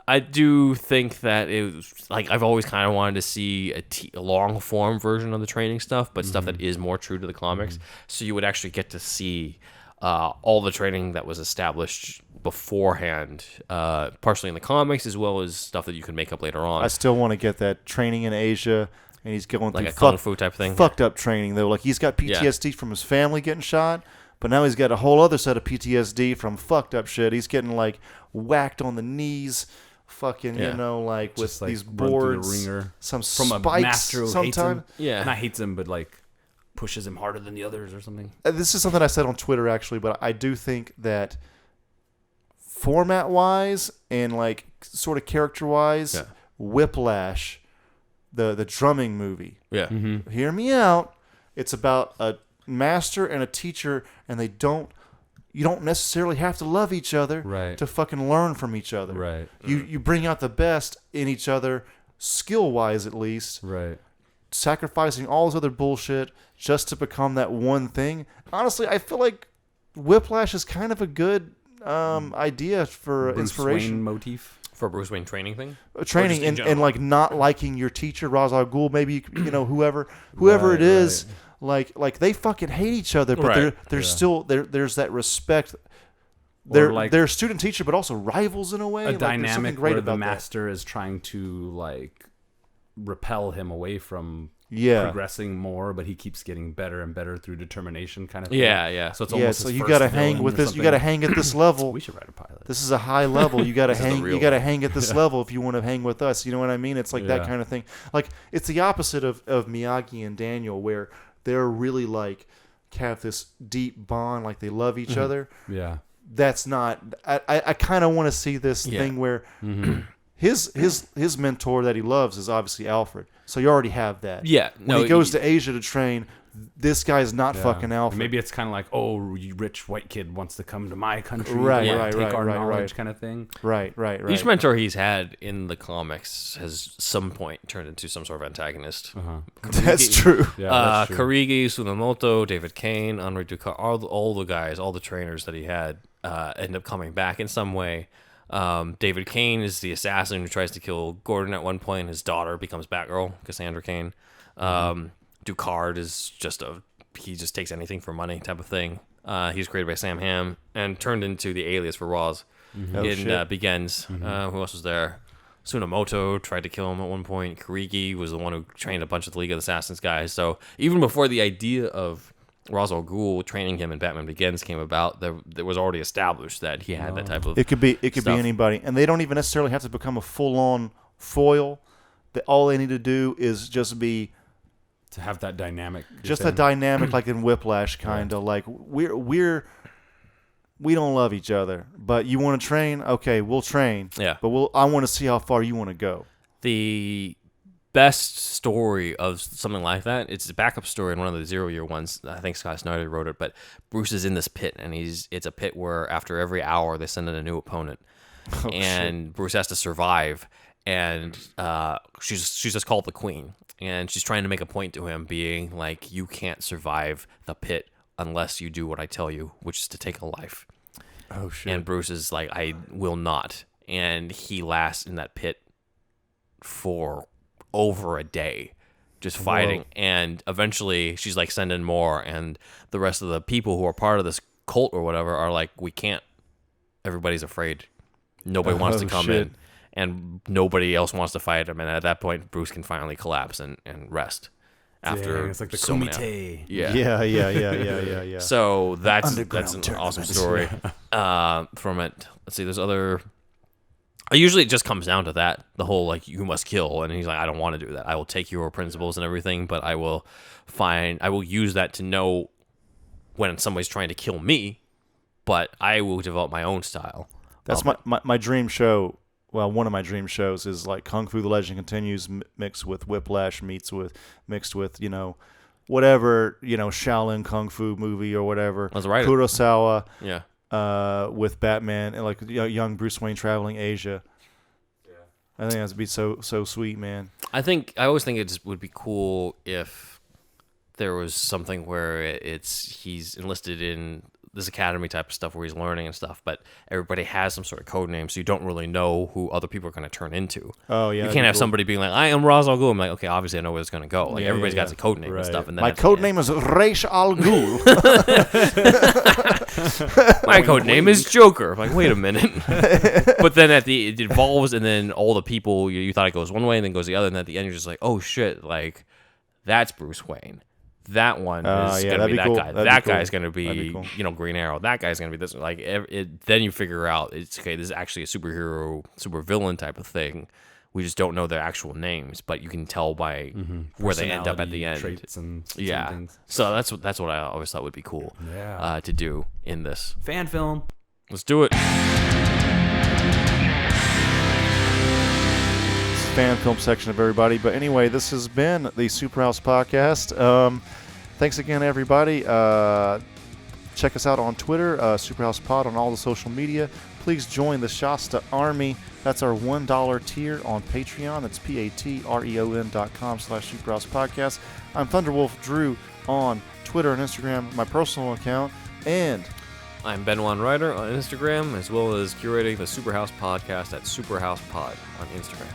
[SPEAKER 5] I do think that it was, like, I've always kind of wanted to see a long form version of the training stuff, but stuff that is more true to the comics. So you would actually get to see all the training that was established beforehand, partially in the comics as well as stuff that you can make up later on.
[SPEAKER 3] I still want to get that training in Asia, and he's going
[SPEAKER 5] like
[SPEAKER 3] through
[SPEAKER 5] a kung fu type thing.
[SPEAKER 3] Fucked up training though. Like he's got PTSD from his family getting shot. But now he's got a whole other set of PTSD from fucked up shit. He's getting like whacked on the knees, fucking, like with these boards,
[SPEAKER 4] ringer.
[SPEAKER 3] Some
[SPEAKER 4] from
[SPEAKER 3] spikes.
[SPEAKER 4] A master who
[SPEAKER 3] sometimes,
[SPEAKER 4] not hates him, but like pushes him harder than the others or something.
[SPEAKER 3] This is something I said on Twitter actually, but I do think that format wise and like sort of character wise, Whiplash, the drumming movie.
[SPEAKER 5] Yeah,
[SPEAKER 3] hear me out. It's about a master and a teacher, and you don't necessarily have to love each other to fucking learn from each other.
[SPEAKER 4] Right.
[SPEAKER 3] You bring out the best in each other, skill wise at least.
[SPEAKER 4] Right.
[SPEAKER 3] Sacrificing all this other bullshit just to become that one thing. Honestly, I feel like Whiplash is kind of a good idea for
[SPEAKER 4] Bruce
[SPEAKER 3] inspiration
[SPEAKER 4] Wayne motif.
[SPEAKER 5] For Bruce Wayne training thing?
[SPEAKER 3] Training and like not liking your teacher, Ra's al Ghul, maybe whoever it is. Like they fucking hate each other, but there's still there's that respect. They're student teacher, but also rivals in a way.
[SPEAKER 4] A
[SPEAKER 3] like,
[SPEAKER 4] dynamic where the master is trying to like repel him away from progressing more, but he keeps getting better and better through determination, kind of thing.
[SPEAKER 5] Yeah.
[SPEAKER 4] So it's almost
[SPEAKER 3] so you got to hang with this. You got to hang at this level.
[SPEAKER 4] We should write a pilot.
[SPEAKER 3] This is a high level. You got to hang. You got to hang at this level if you want to hang with us. You know what I mean? It's like that kind of thing. Like it's the opposite of Miyagi and Daniel, where they're really like have this deep bond, like they love each other.
[SPEAKER 4] Yeah.
[SPEAKER 3] That's not. I kind of want to see this thing where his mentor that he loves is obviously Alfred. So you already have that.
[SPEAKER 5] Yeah.
[SPEAKER 3] When he goes to Asia to train, this guy's not fucking Alfred.
[SPEAKER 4] Maybe it's kind of like, you rich white kid wants to come to my country,
[SPEAKER 3] take
[SPEAKER 4] our knowledge, kind of thing.
[SPEAKER 3] Right.
[SPEAKER 5] Each mentor he's had in the comics has some point turned into some sort of antagonist.
[SPEAKER 3] That's true.
[SPEAKER 4] Yeah,
[SPEAKER 5] Karigi, Tsunamoto, David Kane, Henri Ducard, all the guys, all the trainers that he had end up coming back in some way. David Kane is the assassin who tries to kill Gordon at one point. His daughter becomes Batgirl, Cassandra Kane. Ducard is he just takes anything for money type of thing. He's created by Sam Hamm and turned into the alias for Ra's in Begins. Who else was there? Tsunamoto tried to kill him at one point. Karigi was the one who trained a bunch of the League of Assassins guys. So even before the idea of Ra's al Ghul training him in Batman Begins came about, there was already established that he had that type of
[SPEAKER 3] It could be anybody. And they don't even necessarily have to become a full-on foil. All they need to do is just be
[SPEAKER 4] to have that dynamic.
[SPEAKER 3] Just a dynamic like in Whiplash, kind of like we don't love each other, but you want to train? Okay, we'll train.
[SPEAKER 5] Yeah.
[SPEAKER 3] But I want to see how far you want to go.
[SPEAKER 5] The best story of something like that, it's a backup story in one of the 0 Year ones. I think Scott Snyder wrote it, but Bruce is in this pit, and it's a pit where after every hour they send in a new opponent. And Bruce has to survive, and she's just called the Queen, and she's trying to make a point to him, being like, you can't survive the pit unless you do what I tell you, which is to take a life.
[SPEAKER 3] Oh, shit.
[SPEAKER 5] And Bruce is like, I will not. And he lasts in that pit for over a day, just fighting. Whoa. And eventually she's like, send in more. And the rest of the people who are part of this cult or whatever are like, we can't. Everybody's afraid. Nobody wants to come in. And nobody else wants to fight him. And at that point, Bruce can finally collapse and rest. After
[SPEAKER 4] it's like the Kumite.
[SPEAKER 3] Yeah.
[SPEAKER 5] So that's an awesome story from it. Let's see, there's other. Usually it just comes down to that, the whole like you must kill, and he's like, I don't want to do that. I will take your principles and everything, but I will use that to know when somebody's trying to kill me, but I will develop my own style.
[SPEAKER 3] That's my dream show. Well, one of my dream shows is like Kung Fu: The Legend Continues mixed with Whiplash mixed with whatever, Shaolin Kung Fu movie or whatever.
[SPEAKER 5] That's right.
[SPEAKER 3] Kurosawa.
[SPEAKER 5] Yeah.
[SPEAKER 3] With Batman and like young Bruce Wayne traveling Asia. Yeah. I think that'd be so sweet, man.
[SPEAKER 5] I always think it would be cool if there was something where he's enlisted in this academy type of stuff where he's learning and stuff, but everybody has some sort of code name, so you don't really know who other people are going to turn into.
[SPEAKER 3] Oh yeah,
[SPEAKER 5] you can't have somebody being like, I am Ra's al Ghul. I'm like, okay, obviously I know where it's going to go. Like everybody's got a code name and stuff. And then
[SPEAKER 3] my code name is Ra's al Ghul.
[SPEAKER 5] My code name is Joker. I'm like, wait a minute. But then it evolves, and then all the people you thought it goes one way and then goes the other, and at the end you're just like, oh shit, like that's Bruce Wayne. That one is going to be that guy. That guy's going to be, Green Arrow. That guy's going to be this. Like, then you figure out, it's okay, this is actually a superhero, supervillain type of thing. We just don't know their actual names, but you can tell by where they end up at the end.
[SPEAKER 4] Traits and things.
[SPEAKER 5] So that's what I always thought would be cool to do in this.
[SPEAKER 4] Fan film.
[SPEAKER 5] Let's do it.
[SPEAKER 3] Fan film section of everybody. But anyway, this has been the SuperHouse Podcast. Thanks again, everybody. Check us out on Twitter, SuperHousePod, on all the social media. Please join the Shasta Army. That's our $1 tier on Patreon. That's patreon.com/SuperHousePodcast. I'm Thunderwolf Drew on Twitter and Instagram, my personal account. And
[SPEAKER 5] I'm Ben Juan Ryder on Instagram, as well as curating the SuperHouse Podcast at SuperHousePod on Instagram.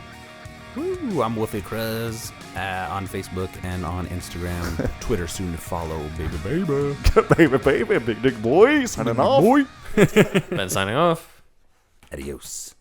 [SPEAKER 4] Woo, I'm Wolfie Cruz on Facebook and on Instagram. Twitter soon to follow, baby.
[SPEAKER 3] Baby, big dick boy. Signing off.
[SPEAKER 5] Ben signing off.
[SPEAKER 4] Adios.